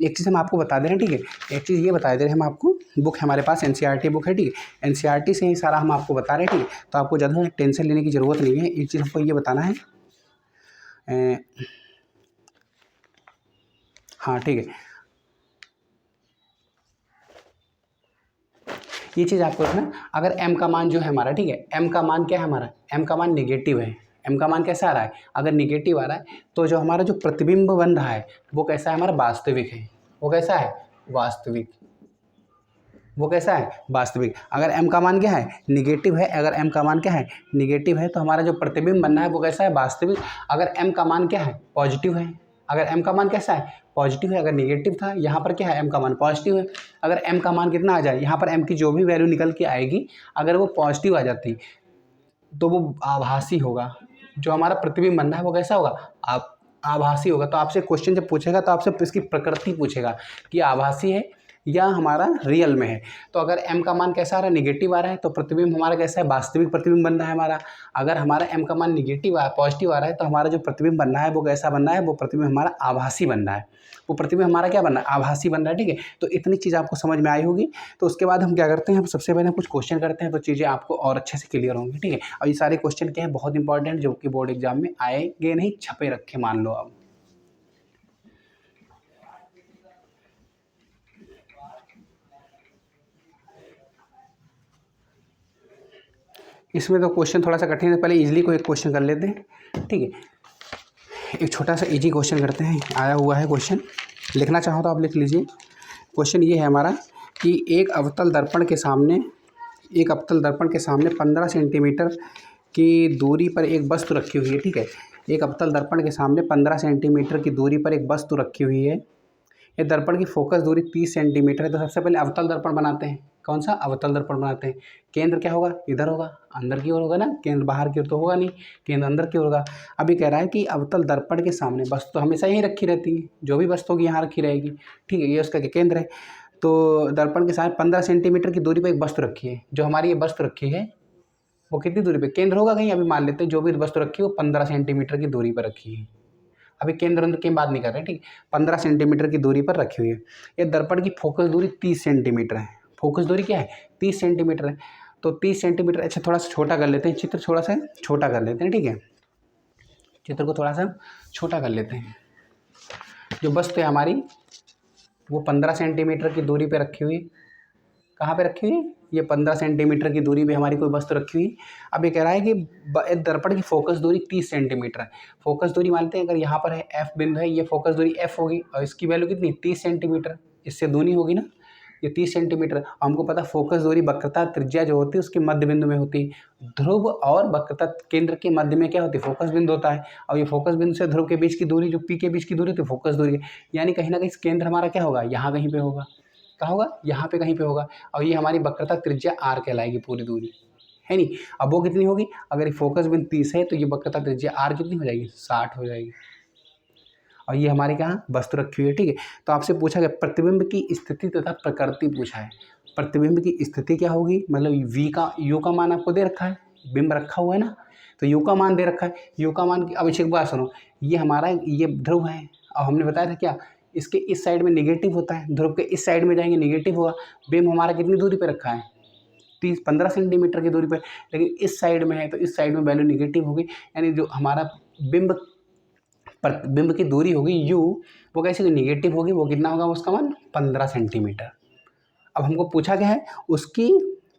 एक चीज़ हम आपको बता दे रहे हैं, ठीक है। एक चीज़ ये बता दे रहे हैं हम आपको, बुक हमारे पास NCERT बुक है, ठीक है, NCERT से ही सारा हम आपको बता रहे हैं, ठीक है। तो आपको ज़्यादा टेंशन लेने की ज़रूरत नहीं है। एक चीज़ हमको ये बताना है, हाँ ठीक है, ये चीज़ आपको रखना। अगर m का मान जो है हमारा, ठीक है, m का मान क्या है हमारा, m का मान निगेटिव है, m का मान कैसा आ रहा है, अगर निगेटिव आ रहा है तो जो हमारा जो प्रतिबिंब बन रहा है वो कैसा है, हमारा वास्तविक है, वो कैसा है, वास्तविक, वो कैसा है, वास्तविक। अगर m का मान क्या है, निगेटिव है, अगर m का मान क्या है, निगेटिव है, तो हमारा जो प्रतिबिंब बनना है वो कैसा है, वास्तविक। अगर m का मान क्या है, पॉजिटिव है, अगर m का मान कैसा है, पॉजिटिव है, अगर निगेटिव था, यहाँ पर क्या है, m का मान पॉजिटिव है। अगर m का मान कितना आ जाए, यहाँ पर m की जो भी वैल्यू निकल के आएगी अगर वो पॉजिटिव आ जाती तो वो आभासी होगा, जो हमारा प्रतिबिंब बनना है वो कैसा होगा, आभासी होगा। तो आपसे क्वेश्चन जब पूछेगा तो आपसे इसकी प्रकृति पूछेगा कि आभासी है या हमारा रियल में है। तो अगर m का मान कैसा आ रहा है, निगेटिव आ रहा है, तो प्रतिबिंब हमारा कैसा है, वास्तविक प्रतिबिंब बन रहा है हमारा। अगर हमारा m का मान पॉजिटिव आ रहा है तो हमारा जो प्रतिबिंब बन रहा है वो कैसा बन रहा है, वो प्रतिबिंब हमारा आभासी बन रहा है, वो प्रतिबिंब हमारा क्या बन रहा है, आभासी बन रहा है, ठीक है। तो इतनी चीज़ आपको समझ में आई होगी। तो उसके बाद हम क्या करते हैं, हम सबसे पहले कुछ क्वेश्चन करते हैं तो चीज़ें आपको और अच्छे से क्लियर होंगी, ठीक है। और ये सारे क्वेश्चन क्या है, बहुत इंपॉर्टेंट, जो कि बोर्ड एग्जाम में आएंगे नहीं, छपे रखे मान लो। अब इसमें तो क्वेश्चन थोड़ा सा कठिन है, पहले इजीली को एक क्वेश्चन कर लेते हैं, ठीक है। एक छोटा सा इजी क्वेश्चन करते हैं, आया हुआ है क्वेश्चन, लिखना चाहो तो आप लिख लीजिए। क्वेश्चन ये है हमारा कि एक अवतल दर्पण के सामने 15 सेंटीमीटर की दूरी पर एक वस्तु रखी हुई है, ठीक है। एक अवतल दर्पण के सामने 15 सेंटीमीटर की दूरी पर एक वस्तु रखी हुई है। ये दर्पण की फोकस दूरी 30 सेंटीमीटर है। तो सबसे पहले अवतल दर्पण बनाते हैं। कौन सा? अवतल दर्पण बनाते हैं। केंद्र क्या होगा? इधर होगा, अंदर की ओर होगा ना, केंद्र बाहर की ओर तो होगा नहीं, केंद्र अंदर की ओर होगा। अभी कह रहा है कि अवतल दर्पण के सामने वस्तु तो हमेशा यहीं रखी रहती है, जो भी वस्तु होगी यहाँ रखी रहेगी, ठीक है, ये उसका केंद्र है। तो दर्पण के सामने 15 सेंटीमीटर की दूरी पर एक वस्तु रखी है। जो हमारी ये वस्तु रखी है वो कितनी दूरी पे? केंद्र होगा कहीं, अभी मान लेते हैं जो भी वस्तु रखी है वो 15 सेंटीमीटर की दूरी पर रखी है। अभी केंद्र अंदर की बात नहीं कर रहे, ठीक, 15 सेंटीमीटर की दूरी पर रखी हुई है। ये दर्पण की फोकस दूरी 30 सेंटीमीटर है। फोकस दूरी क्या है? 30 सेंटीमीटर है। तो 30 सेंटीमीटर, अच्छा थोड़ा सा छोटा कर लेते हैं, चित्र थोड़ा सा छोटा कर लेते हैं, ठीक है, चित्र को थोड़ा सा छोटा कर लेते हैं। जो वस्तु है हमारी वो 15 सेंटीमीटर की दूरी पर रखी हुई है। कहाँ पे रखी हुई है? ये 15 सेंटीमीटर की दूरी पे हमारी कोई वस्तु रखी हुई। अब ये कह रहा है कि दर्पण की फोकस दूरी 30 सेंटीमीटर है। फोकस दूरी मानते हैं, अगर यहाँ पर है एफ बिंदु है, ये फोकस दूरी एफ होगी और इसकी वैल्यू कितनी? 30 सेंटीमीटर। इससे दूनी होगी ना, ये 30 सेंटीमीटर। हमको पता फोकस दूरी वक्रता त्रिज्या जो होती है उसके मध्य बिंदु में होती है। ध्रुव और वक्रता केंद्र के मध्य में क्या होती है? फोकस बिंदु होता है। और ये फोकस बिंदु से ध्रुव के बीच की दूरी, जो पी के बीच की दूरी होती है, फोकस दूरी है। यानी कहीं ना कहीं केंद्र हमारा क्या होगा? यहाँ कहीं पे होगा। कहाँ होगा? यहाँ पे कहीं पे होगा। और ये हमारी वक्रता त्रिज्या आर कहलाएगी पूरी दूरी, है नहीं। अब वो कितनी होगी? अगर ये फोकस बिंदु 30 है तो ये वक्रता त्रिज्या आर कितनी हो जाएगी? 60 हो जाएगी। और ये हमारे कहाँ वस्तु रखी हुई है, ठीक है। तो आपसे पूछा गया प्रतिबिंब की स्थिति तथा प्रकृति पूछा है। प्रतिबिंब की स्थिति क्या होगी? मतलब वी का, यू का मान आपको दे रखा है, बिंब रखा हुआ है ना, तो यू का मान दे रखा है। यू का मान, अब एक बात सुनो, ये हमारा ये ध्रुव है और हमने बताया था क्या, इसके इस साइड में निगेटिव होता है, ध्रुव के इस साइड में जाएंगे निगेटिव होगा। बिंब हमारा कितनी दूरी पे रखा है? 15 सेंटीमीटर की दूरी पे, लेकिन इस साइड में है तो इस साइड में वैल्यू निगेटिव होगी। यानी जो हमारा बिंब की दूरी होगी यू, वो कैसे निगेटिव होगी, वो कितना होगा उसका मान? 15 सेंटीमीटर। अब हमको पूछा क्या है? उसकी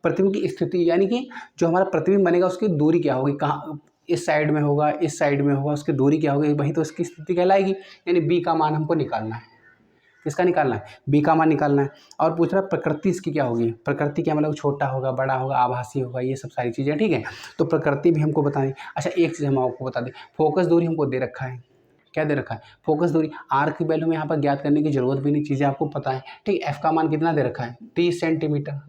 प्रतिबिंब की स्थिति, यानी कि जो हमारा प्रतिबिंब बनेगा उसकी दूरी क्या होगी, कहाँ, इस साइड में होगा, इस साइड में होगा, उसकी दूरी क्या होगी, वही तो उसकी स्थिति कहलाएगी। यानी बी का मान हमको निकालना है। किसका निकालना है? बी का मान निकालना है। और पूछ रहा है प्रकृति इसकी क्या होगी? प्रकृति क्या मतलब? छोटा होगा, बड़ा होगा, आभासी होगा, ये सब सारी चीज़ें, ठीक है। तो प्रकृति भी हमको बतानी। अच्छा एक चीज़ हम आपको बता दें, फोकस दूरी हमको दे रखा है। क्या दे रखा है? फोकस दूरी। आर की वैल्यू में यहाँ पर ज्ञात करने की जरूरत भी नहीं, चीज़ें आपको पता है, ठीक। एफ का मान कितना दे रखा है? 30 सेंटीमीटर।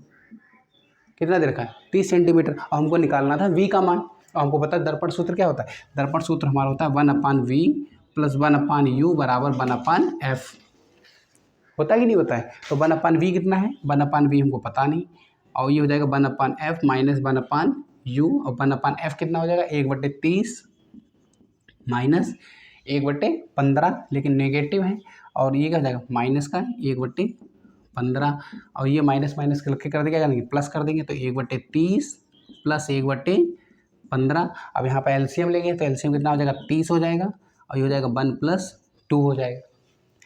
कितना दे रखा है? 30 सेंटीमीटर। और हमको निकालना था वी का मान। और हमको पता है दर्पण सूत्र क्या होता है? दर्पण सूत्र हमारा होता है 1/v + 1/u = 1/f। होता है कि नहीं होता है? तो 1/v कितना है? 1/v हमको पता नहीं, और ये हो जाएगा 1/f - 1/u, और 1/f कितना हो जाएगा? 1/30 माइनस 1/15, लेकिन नेगेटिव है, और ये क्या हो जाएगा? माइनस का 1/15, और ये माइनस माइनस करके कर देंगे, क्या करेंगे? प्लस कर देंगे, तो 1/30 + 1/15। अब यहाँ पर एलसीएम लेंगे तो एलसीएम कितना हो जाएगा? 30 हो जाएगा, और ये हो जाएगा 1 + 2 हो जाएगा,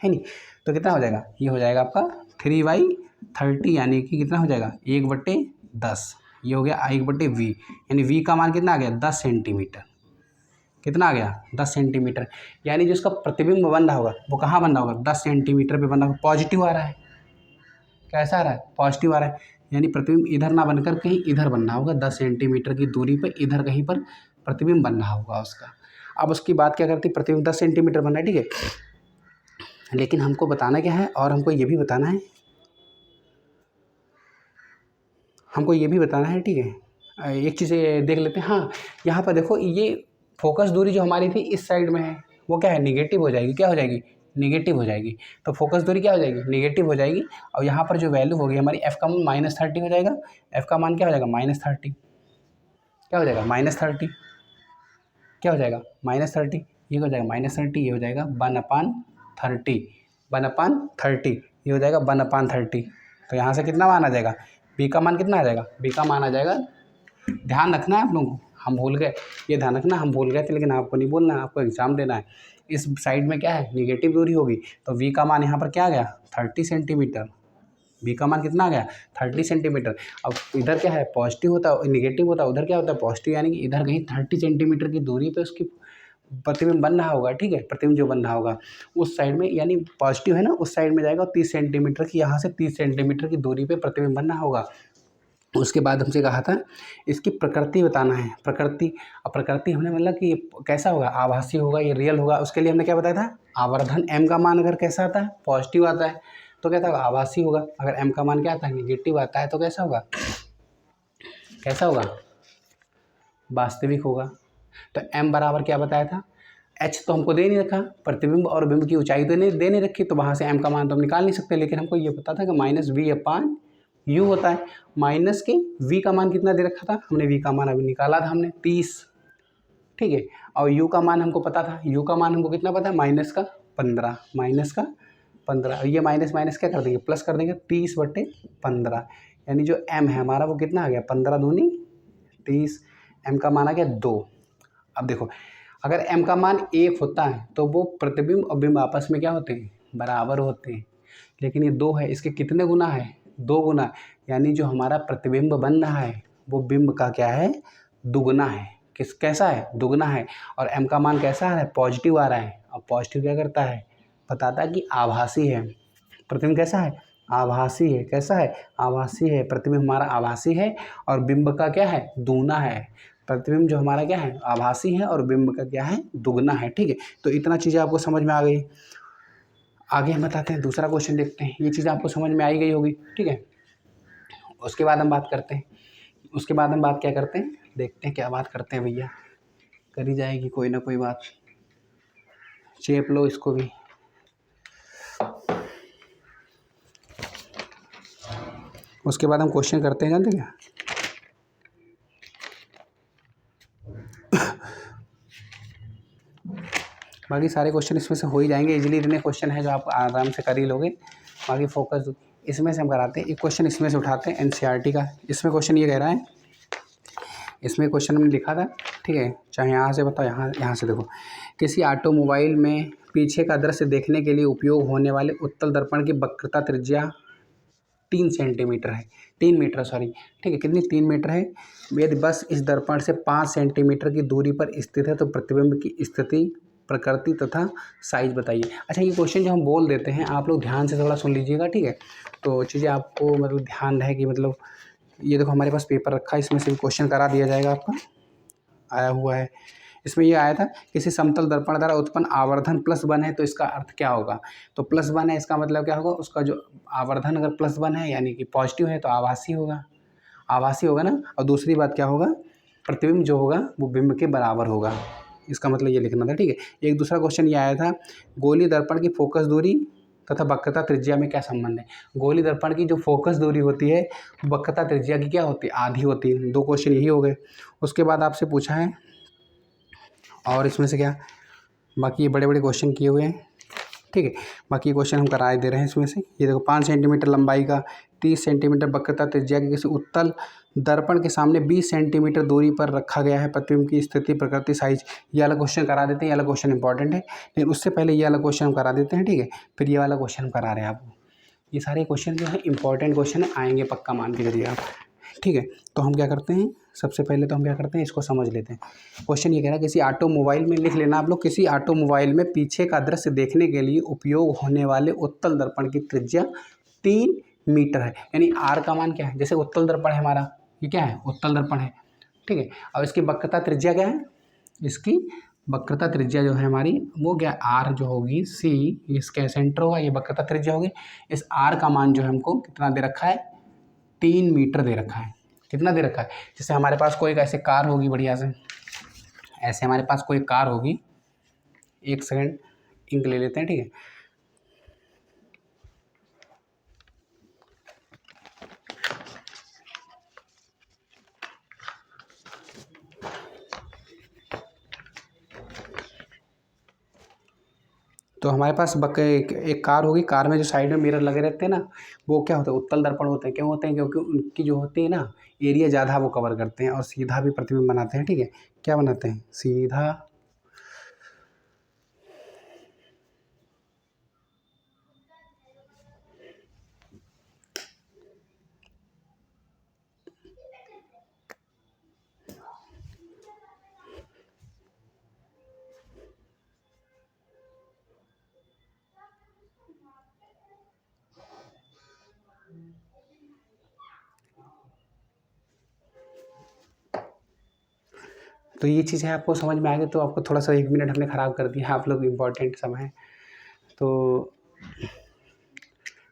है नहीं। तो कितना हो जाएगा? ये हो जाएगा आपका 3/30, यानी कि कितना हो जाएगा? 1/10। ये हो गया 1/v, यानी v का मान कितना आ गया? 10 सेंटीमीटर। कितना आ गया? 10 सेंटीमीटर। यानी जो इसका प्रतिबिंब बन रहा होगा वो कहाँ बन रहा होगा? 10 सेंटीमीटर पे बन रहा होगा। पॉजिटिव आ रहा है। कैसा आ रहा है? पॉजिटिव आ रहा है। यानी प्रतिबिंब इधर ना बनकर कहीं इधर बनना होगा, 10 सेंटीमीटर की दूरी पर इधर कहीं पर प्रतिबिंब बन रहा होगा उसका। अब उसकी बात क्या करती है? प्रतिबिंब 10 सेंटीमीटर बन रहा है, ठीक है। लेकिन हमको बताना क्या है? और हमको ये भी बताना है, ठीक है। एक चीज़ देख लेते हैं। हाँ, यहाँ पर देखो, ये फोकस दूरी जो हमारी थी इस साइड में है, वो क्या है? निगेटिव हो जाएगी। क्या हो जाएगी? निगेटिव हो जाएगी। तो फोकस दूरी क्या हो जाएगी? निगेटिव हो जाएगी। और यहाँ पर जो वैल्यू होगी हमारी, एफ का मान -30 हो जाएगा। एफ का मान क्या हो जाएगा? -30। क्या हो जाएगा? -30। क्या हो जाएगा? -30। ये हो जाएगा -30, ये हो जाएगा 1/30। 1/30, ये हो जाएगा 1/30। तो यहाँ से कितना मान आ जाएगा? बी का मान कितना आ जाएगा? बी का मान आ जाएगा, ध्यान रखना है आप लोगों को, हम भूल गए, ये ध्यान रखना, हम भूल गए थे, लेकिन आपको नहीं बोलना, आपको एग्जाम देना है। इस साइड में क्या है? निगेटिव दूरी होगी, तो वी का मान यहाँ पर क्या आ गया? 30 सेंटीमीटर। बी का मान कितना आ गया? 30 सेंटीमीटर। अब इधर क्या है? पॉजिटिव होता है, निगेटिव होता है, उधर क्या होता है? पॉजिटिव, यानी कि इधर कहीं 30 सेंटीमीटर की दूरी पे उसकी प्रतिबिंब बन रहा होगा, ठीक है। प्रतिबिंब जो बन रहा होगा उस साइड में, यानी पॉजिटिव है ना, उस साइड में जाएगा, और 30 सेंटीमीटर की, यहाँ से 30 सेंटीमीटर की दूरी पे प्रतिबिंब बनना होगा। उसके बाद हमसे कहा था इसकी प्रकृति बताना है। प्रकृति, अब प्रकृति हमने मतलब कि ये कैसा होगा, आभासी होगा, ये रियल होगा। उसके लिए हमने क्या बताया था, आवर्धन m का मान अगर कैसा आता है, पॉजिटिव आता है तो क्या था, आभासी होगा। अगर m का मान क्या आता है, निगेटिव आता है तो कैसा होगा, कैसा होगा, वास्तविक होगा। तो m बराबर क्या बताया था, h तो हमको दे नहीं रखा, प्रतिबिंब और बिंब की ऊंचाई तो नहीं दे नहीं रखी, तो वहाँ से m का मान तो हम निकाल नहीं सकते। लेकिन हमको ये पता था कि माइनस वी अपान यू होता है। माइनस के v का मान कितना दे रखा था, हमने v का मान अभी निकाला था हमने 30, ठीक है। और u का मान हमको पता था, u का मान हमको कितना पता है, माइनस का 15, माइनस का 15। ये माइनस माइनस क्या कर देंगे, प्लस कर देंगे, 30/15। यानी जो m है हमारा वो कितना आ गया, 15 दूनी 30। m का मान आ गया 2। अब देखो, अगर m का मान 1 होता है तो वो प्रतिबिंब और बिंब आपस में क्या होते हैं, बराबर होते हैं। लेकिन ये 2 है, इसके कितने गुना है, 2 गुना। यानी जो हमारा प्रतिबिंब बन रहा है वो बिंब का क्या है, दुगना है। कैसा है, दुगना है। और m का मान कैसा आ रहा है, पॉजिटिव आ रहा है। और पॉजिटिव क्या करता है, बताता है कि आभासी है। प्रतिबिंब कैसा है, आभासी है। कैसा है, आभासी है। प्रतिबिंब हमारा आभासी है और बिंब का क्या है, दूना है। प्रतिबिंब जो हमारा क्या है, आभासी है और बिंब का क्या है, दुगना है। ठीक है, तो इतना चीज़ें आपको समझ में आ गई। आगे हम बताते हैं, दूसरा क्वेश्चन देखते हैं। ये चीज़ आपको समझ में आई गई होगी, ठीक है। उसके बाद हम बात करते हैं, उसके बाद हम बात क्या करते हैं, देखते हैं क्या बात करते हैं भैया। करी जाएगी कोई ना कोई बात, चेप लो इसको भी। उसके बाद हम क्वेश्चन करते हैं, जानते क्या, बाकी सारे क्वेश्चन इसमें से हो ही जाएंगे इजीली। इतने क्वेश्चन है जो आप आराम से कर ही लोगे। बाकी फोकस इसमें से हम कराते हैं। एक क्वेश्चन इसमें से उठाते हैं एनसीईआरटी का। इसमें क्वेश्चन ये कह रहा है, इसमें क्वेश्चन में लिखा था, ठीक है, चाहे यहाँ से बताओ, यहाँ से देखो। किसी ऑटोमोबाइल में पीछे का दृश्य देखने के लिए उपयोग होने वाले उत्तल दर्पण की वक्रता त्रिज्या 3 सेंटीमीटर है, 3 मीटर सॉरी, ठीक है। कितनी, 3 मीटर है। यदि बस इस दर्पण से 5 सेंटीमीटर की दूरी पर स्थित है तो प्रतिबिंब की स्थिति, प्रकृति तथा साइज बताइए। अच्छा, ये क्वेश्चन जो हम बोल देते हैं आप लोग ध्यान से थोड़ा सुन लीजिएगा, ठीक है। तो चीज़ें आपको मतलब ध्यान रहे कि मतलब ये देखो हमारे पास पेपर रखा है, इसमें से भी क्वेश्चन करा दिया जाएगा आपका, आया हुआ है। इसमें ये आया था, किसी समतल दर्पण द्वारा उत्पन्न आवर्धन +1 है तो इसका अर्थ क्या होगा। तो +1 है, इसका मतलब क्या होगा, उसका जो आवर्धन अगर +1 है यानी कि पॉजिटिव है तो आभासी होगा, आभासी होगा ना। और दूसरी बात क्या होगा, प्रतिबिंब जो होगा वो बिंब के बराबर होगा। इसका मतलब ये लिखना था, ठीक है। एक दूसरा क्वेश्चन ये आया था, गोली दर्पण की फोकस दूरी तथा वक्रता त्रिज्या में क्या संबंध है। गोली दर्पण की जो फोकस दूरी होती है वक्रता त्रिज्या की क्या होती है, आधी होती है। 2 क्वेश्चन यही हो गए। उसके बाद आपसे पूछा है, और इसमें से क्या, बाकी ये बड़े बड़े क्वेश्चन किए हुए हैं, ठीक है। बाकी क्वेश्चन हम कराए दे रहे हैं इसमें से। ये देखो, 5 सेंटीमीटर लंबाई का, 30 सेंटीमीटर वक्रता त्रिज्या के किसी उत्तल दर्पण के सामने 20 सेंटीमीटर दूरी पर रखा गया है प्रतिबिंब की स्थिति, प्रकृति, साइज। ये वाला क्वेश्चन करा देते हैं, ये वाला क्वेश्चन इंपॉर्टेंट है। लेकिन उससे पहले ये वाला क्वेश्चन हम करा देते हैं, ठीक है। फिर ये वाला क्वेश्चन हम करा रहे हैं आपको। ये सारे क्वेश्चन जो है इंपॉर्टेंट क्वेश्चन आएंगे, पक्का मान के चलिए आप, ठीक है। तो हम क्या करते हैं, सबसे पहले तो हम क्या करते हैं, इसको समझ लेते हैं। क्वेश्चन ये कह रहा है, किसी ऑटोमोबाइल में, लिख लेना आप लोग, किसी ऑटोमोबाइल में पीछे का दृश्य देखने के लिए उपयोग होने वाले उत्तल दर्पण की त्रिज्या 3 मीटर है। यानी आर का मान क्या है, जैसे उत्तल दर्पण है हमारा, ये क्या है, उत्तल दर्पण है, ठीक है। और इसकी वक्रता त्रिज्या क्या है, इसकी वक्रता त्रिज्या जो है हमारी वो क्या, आर जो होगी, सी इसके सेंटर होगा, ये वक्रता त्रिज्या होगी। इस आर का मान जो है हमको कितना दे रखा है, 3 मीटर दे रखा है। कितना दे रखा है, जैसे हमारे पास कोई ऐसे कार होगी बढ़िया से, ऐसे हमारे पास कोई कार होगी, एक सेकंड इंक ले लेते हैं, ठीक है। तो हमारे पास एक कार होगी, कार में जो साइड में मिरर लगे रहते हैं ना, वो क्या होता है, उत्तल दर्पण होते हैं। क्यों होते हैं, क्योंकि उनकी जो होती है ना, एरिया ज़्यादा वो कवर करते हैं और सीधा भी प्रतिबिंब बनाते हैं, ठीक है। क्या बनाते हैं, सीधा तो ये चीज़ें आपको समझ में आ गई। तो आपको थोड़ा सा 1 मिनट हमने ख़राब कर दिया, आप लोग इम्पोर्टेंट समय है तो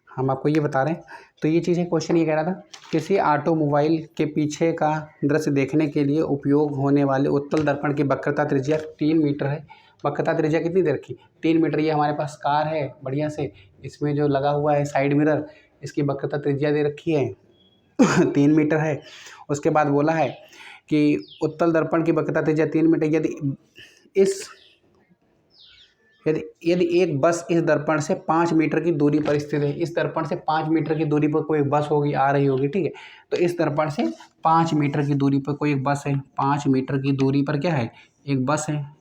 हम आपको ये बता रहे हैं। तो ये चीज़ है, क्वेश्चन ये कह रहा था किसी ऑटोमोबाइल के पीछे का दृश्य देखने के लिए उपयोग होने वाले उत्तल दर्पण की वक्रता त्रिज्या 3 मीटर है। वक्रता त्रिज्या कितनी दे रखी? 3 मीटर। ये हमारे पास कार है बढ़िया से, इसमें जो लगा हुआ है साइड मिरर, इसकी वक्रता त्रिज्या दे रखी है 3 मीटर है। उसके बाद बोला है कि उत्तल दर्पण की वक्रता त्रिज्या 3 मीटर। यदि एक बस इस दर्पण से 5 मीटर की दूरी पर स्थित है, इस दर्पण से 5 मीटर की दूरी पर कोई बस होगी, आ रही होगी, ठीक है। तो इस दर्पण से 5 मीटर की दूरी पर कोई एक बस है, 5 मीटर की दूरी पर क्या है? एक बस है।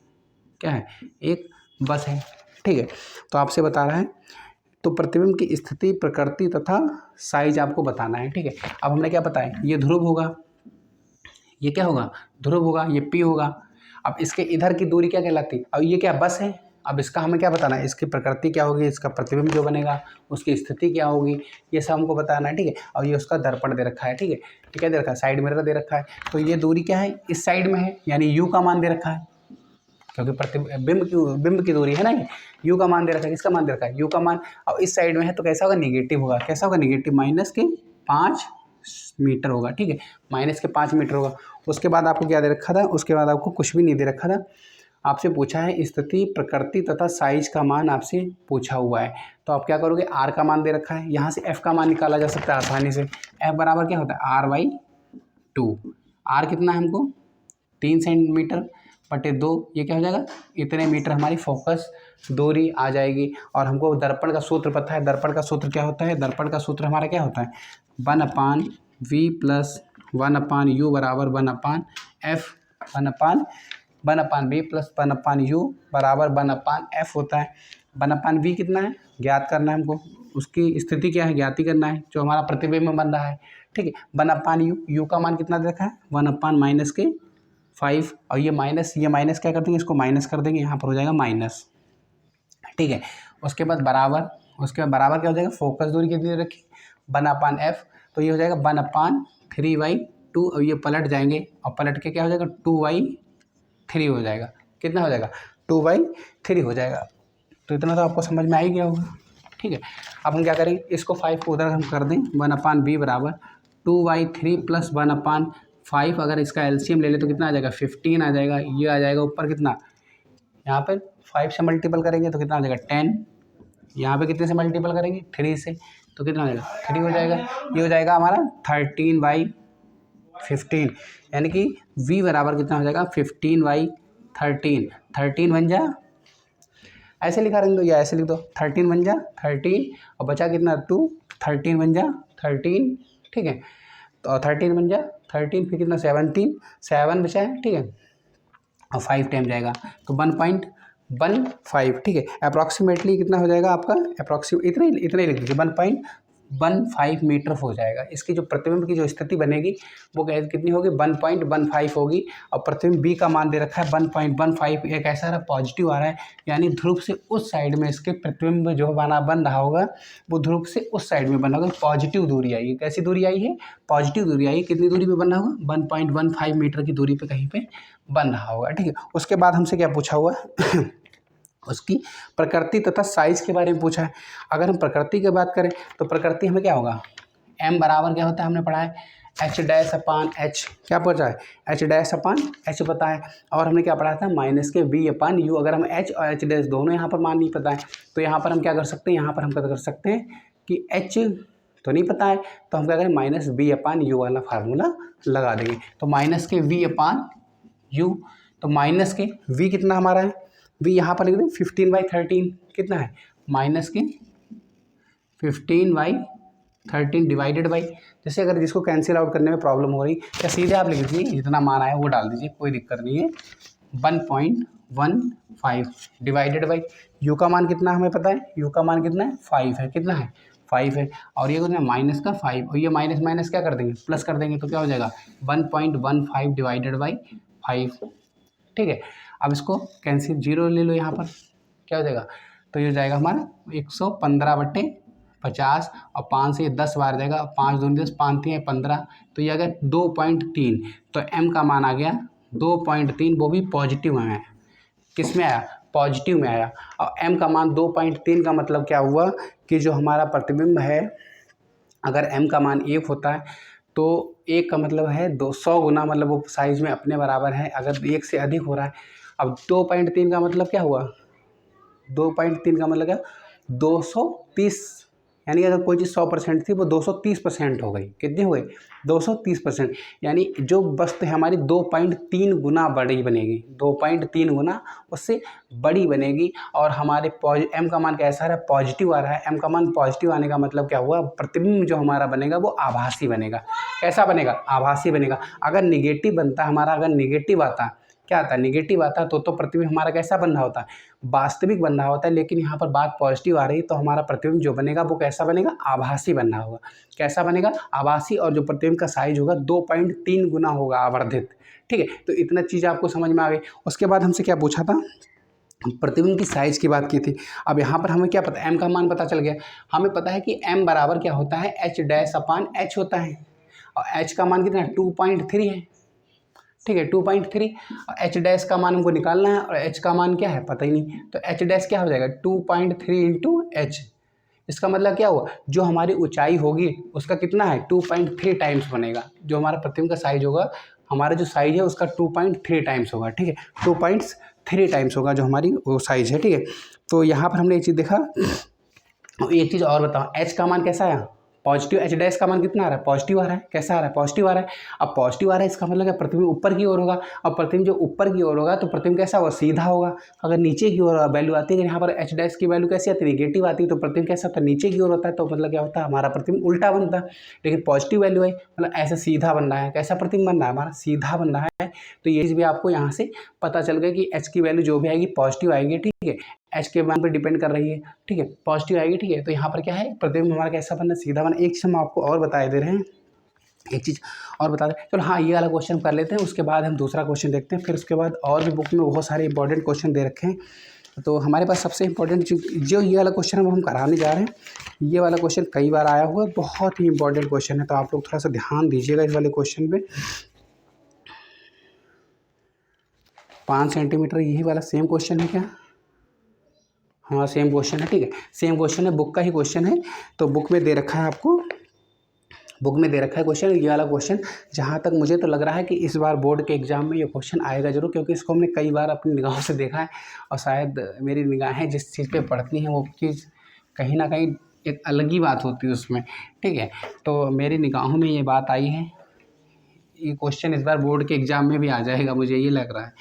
क्या है? एक बस है, ठीक है। तो आपसे बता रहा है तो प्रतिबिंब की स्थिति, प्रकृति तथा साइज आपको बताना है, ठीक है। अब हमने क्या बताया? ये ध्रुव होगा, ये क्या होगा? ध्रुव होगा, ये P होगा। अब इसके इधर की दूरी क्या कहलाती? अब ये क्या बस है। अब इसका हमें क्या बताना है? इसकी प्रकृति क्या होगी, इसका प्रतिबिंब जो बनेगा उसकी स्थिति क्या होगी, ये सब हमको बताना है, ठीक है। और ये उसका दर्पण दे रखा है, ठीक है। ये क्या दे रखा है? साइड मिरर दे रखा है। तो ये दूरी क्या है? इस साइड में है, यानी u का मान दे रखा है, क्योंकि बिंब की दूरी है ना, ये u का मान दे रखा है। किसका मान दे रखा है? u का मान। और इस साइड में है तो कैसा होगा? निगेटिव होगा। कैसा होगा? निगेटिव, -5 मीटर होगा, ठीक है। -5 मीटर होगा। उसके बाद आपको क्या दे रखा था? उसके बाद आपको कुछ भी नहीं दे रखा था। आपसे पूछा है स्थिति, प्रकृति तथा साइज का मान आपसे पूछा हुआ है। तो आप क्या करोगे? r का मान दे रखा है, यहाँ से f का मान निकाला जा सकता है आसानी से। f बराबर क्या होता है? r/2। r कितना है हमको? 3 सेंटीमीटर बटे 2, ये क्या हो जाएगा? इतने मीटर हमारी फोकस दूरी आ जाएगी। और हमको दर्पण का सूत्र पता है। दर्पण का सूत्र क्या होता है? दर्पण का सूत्र हमारा क्या होता है? 1/v प्लस 1/u बराबर 1/f, 1/v प्लस 1/u बराबर 1/f होता है। 1/v कितना है? ज्ञात करना है हमको। उसकी स्थिति क्या है? ज्ञात ही करना है, जो हमारा प्रतिबिंब में बन रहा है, ठीक है। 1/u, u का मान कितना दे रखा है? 1/-5। और ये माइनस क्या कर देंगे? इसको माइनस कर देंगे, यहाँ पर हो जाएगा माइनस, ठीक है। उसके बाद बराबर, उसके बाद बराबर क्या हो जाएगा? फोकस दूरी कितनी दे रखी? 1/f। तो ये हो जाएगा 1/3/2। और ये पलट जाएंगे, और पलट के क्या हो जाएगा? 2/3 हो जाएगा। कितना हो जाएगा? 2/3 हो जाएगा। तो इतना तो आपको समझ में आ ही गया होगा, ठीक है। अब हम क्या करेंगे? इसको 5 को उधर हम कर दें। 1/b बराबर 2/3 प्लस 1/5। अगर इसका एलसीएम ले ले तो कितना आ जाएगा? 15 आ जाएगा। ये आ जाएगा ऊपर कितना? यहाँ पर 5 से मल्टीपल करेंगे तो कितना आ जाएगा? 10। यहाँ पे कितने से मल्टीपल करेंगे? 3 से, तो कितना हो जाएगा? 3 हो जाएगा। ये हो जाएगा हमारा 13/15, यानी कि v बराबर कितना हो जाएगा? 15/13। 13 बन जा, ऐसे लिखा रहेंगे तो, या ऐसे लिख दो, 13 बन जा 13, और बचा कितना? 2। 13 बन जा 13, ठीक है। तो 13 बन जा 13, फिर कितना? 7 बचा है, ठीक है। और 5 टाइम जाएगा तो 1.15, ठीक है। अप्रॉक्सीमेटली कितना हो जाएगा आपका? इतना ही लिख दीजिए, 1.15 मीटर हो जाएगा। इसकी जो प्रतिबिंब की जो स्थिति बनेगी वो कितनी होगी? 1.15 होगी। और प्रतिबिंब बी का मान दे रखा है 1.15। एक ऐसा रहा पॉजिटिव आ रहा है, यानी ध्रुव से उस साइड में इसके प्रतिबिंब जो बन रहा होगा वो ध्रुव से उस साइड में बना होगा। पॉजिटिव दूरी आई है। कैसी दूरी आई है? पॉजिटिव दूरी आई है। कितनी दूरी पे बन रहा होगा? 1.15 मीटर की दूरी पे कहीं पे बन रहा होगा, ठीक है। उसके बाद हमसे क्या पूछा हुआ है? उसकी प्रकृति तथा साइज के बारे में पूछा है। अगर हम प्रकृति की बात करें तो प्रकृति हमें क्या होगा? m बराबर क्या होता है? हमने पढ़ा है h'/h। क्या पढ़ा है? h'/h पता है। और हमने क्या पढ़ा था? -v/u। अगर हम h और h' दोनों यहाँ पर मान नहीं पता है तो यहाँ पर हम क्या कर सकते हैं? यहाँ पर हम क्या कर सकते हैं कि h तो नहीं पता है, तो हम क्या करें? -v/u वाला फार्मूला लगा देंगे। तो -v/u, तो माइनस के v कितना हमारा है? v यहाँ पर लिख दें 15/13। कितना है? -15/13 डिवाइडेड बाई, जैसे अगर जिसको कैंसिल आउट करने में प्रॉब्लम हो रही, या सीधे आप लिख दीजिए जितना मान आया वो डाल दीजिए, कोई दिक्कत नहीं है। 1.15 डिवाइडेड बाई u का मान कितना हमें पता है? u का मान कितना है? 5 है। कितना है? 5 है। और ये कितना? माइनस का 5, और ये माइनस माइनस क्या कर देंगे? प्लस कर देंगे, तो क्या हो जाएगा? 1.15 डिवाइडेड बाई 5, ठीक है। अब इसको कैंसिल, 0 ले लो यहाँ पर, क्या हो जाएगा? तो ये हो जाएगा हमारा 115/50, और 5 से 10 बार जाएगा, 5 दूनी 10, 5 3 15, तो ये अगर 2.3, तो m का मान आ गया 2.3 वो भी पॉजिटिव में आया। किस में आया? पॉजिटिव में आया। और m का मान 2.3 का मतलब क्या हुआ कि जो हमारा प्रतिबिंब है, अगर m का मान 1 होता है तो 1 का मतलब है 200 गुना, मतलब वो साइज में अपने बराबर है। अगर 1 से अधिक हो रहा है, अब 2.3 का मतलब क्या हुआ? 2.3 का मतलब क्या? 230, यानी अगर कोई चीज़ 100% थी वो 230% हो गई। कितनी हो गई? 230%। यानी जो वस्तु है हमारी 2.3 गुना बड़ी बनेगी, 2.3 गुना उससे बड़ी बनेगी। और हमारे m का मान कैसा आ रहा है? पॉजिटिव आ रहा है। m का मान पॉजिटिव आने का मतलब क्या हुआ? प्रतिबिंब जो हमारा बनेगा वो आभासी बनेगा। कैसा बनेगा? आभासी बनेगा। अगर निगेटिव बनता हमारा, अगर निगेटिव आता, क्या आता? निगेटिव आता तो प्रतिबिंब हमारा कैसा बन रहा होता है? वास्तविक बन रहा होता है। लेकिन यहाँ पर बात पॉजिटिव आ रही है तो हमारा प्रतिबिंब जो बनेगा वो कैसा बनेगा? आभासी बन रहा होगा। कैसा बनेगा? आभासी। और जो प्रतिबिंब का साइज होगा 2.3 गुना होगा आवर्धित। ठीक है, तो इतना चीज़ आपको समझ में आ गई। उसके बाद हमसे क्या पूछा था? प्रतिबिंब की साइज की बात की थी। अब यहाँ पर हमें क्या पता? m का मान पता चल गया। हमें पता है कि m बराबर क्या होता है? h' होता है। और h का मान कितना है? 2.3 है। ठीक है, 2.3। और एच डैश का मान हमको निकालना है, और एच का मान क्या है? पता ही नहीं। तो एच डैश क्या हो जाएगा? 2.3 इंटू एच। इसका मतलब क्या हुआ? जो हमारी ऊंचाई होगी उसका कितना है? 2.3 टाइम्स बनेगा। जो हमारा प्रतिबिंब का साइज होगा, हमारा जो साइज है उसका 2.3 टाइम्स होगा। ठीक है, 2.3 टाइम्स होगा जो हमारी वो साइज है। ठीक है, तो यहाँ पर हमने एक चीज़ देखा। एक चीज़ और बताओ, एच का मान कैसा आया? पॉजिटिव। एच डैश का मान कितना आ रहा है? पॉजिटिव आ रहा है। कैसा आ रहा है? पॉजिटिव आ रहा है। अब पॉजिटिव आ रहा है इसका मतलब क्या? प्रतिबिंब ऊपर की ओर होगा। अब प्रतिबिंब जो ऊपर की ओर होगा तो प्रतिबिंब कैसा होगा? सीधा होगा। अगर नीचे की ओर वैल्यू आती है, यहाँ पर एच डैश की वैल्यू कैसी आती है? निगेटिव आती है, तो प्रतिबिंब कैसा होता है? नीचे की ओर होता है। तो मतलब क्या होता है? हमारा प्रतिबिंब उल्टा बनता है। लेकिन पॉजिटिव वैल्यू है, मतलब ऐसा सीधा बन रहा है। कैसा प्रतिबिंब बन रहा है? हमारा सीधा बन रहा है। तो ये चीज़ भी आपको यहाँ से पता चल गया कि एच की वैल्यू जो भी आएगी पॉजिटिव आएगी। ठीक है, एच के मान पर डिपेंड कर रही है। ठीक है, पॉजिटिव आएगी। ठीक है, तो यहाँ पर क्या है? प्रतिबिंब हमारा कैसा बना? सीधा बना। एक चीज़ हम आपको और बता दे रहे हैं, एक चीज़ और बता दें। चलो हाँ, ये वाला क्वेश्चन कर लेते हैं, उसके बाद हम दूसरा क्वेश्चन देखते हैं। फिर उसके बाद और भी बुक में बहुत सारे इंपॉर्टेंट क्वेश्चन दे रखे हैं। तो हमारे पास सबसे इंपॉर्टेंट जो ये वाला क्वेश्चन है वो हम कराने जा रहे हैं। ये वाला क्वेश्चन कई बार आया हुआ है, बहुत ही इंपॉर्टेंट क्वेश्चन है। तो आप लोग थोड़ा सा ध्यान दीजिएगा इस वाले क्वेश्चन पे। 5 सेंटीमीटर, यही वाला सेम क्वेश्चन है क्या? हाँ, सेम क्वेश्चन है। ठीक है, सेम क्वेश्चन है, बुक का ही क्वेश्चन है। तो बुक में दे रखा है आपको, बुक में दे रखा है क्वेश्चन, ये वाला क्वेश्चन। जहाँ तक मुझे तो लग रहा है कि इस बार बोर्ड के एग्जाम में ये क्वेश्चन आएगा जरूर, क्योंकि इसको हमने कई बार अपनी निगाहों से देखा है। और शायद मेरी निगाहें जिस चीज़ पे पड़ती हैं वो चीज़ कहीं ना कहीं एक अलग ही बात होती है उसमें। ठीक है, तो मेरी निगाहों में ये बात आई है। ये क्वेश्चन इस बार बोर्ड के एग्जाम में भी आ जाएगा, मुझे ये लग रहा है।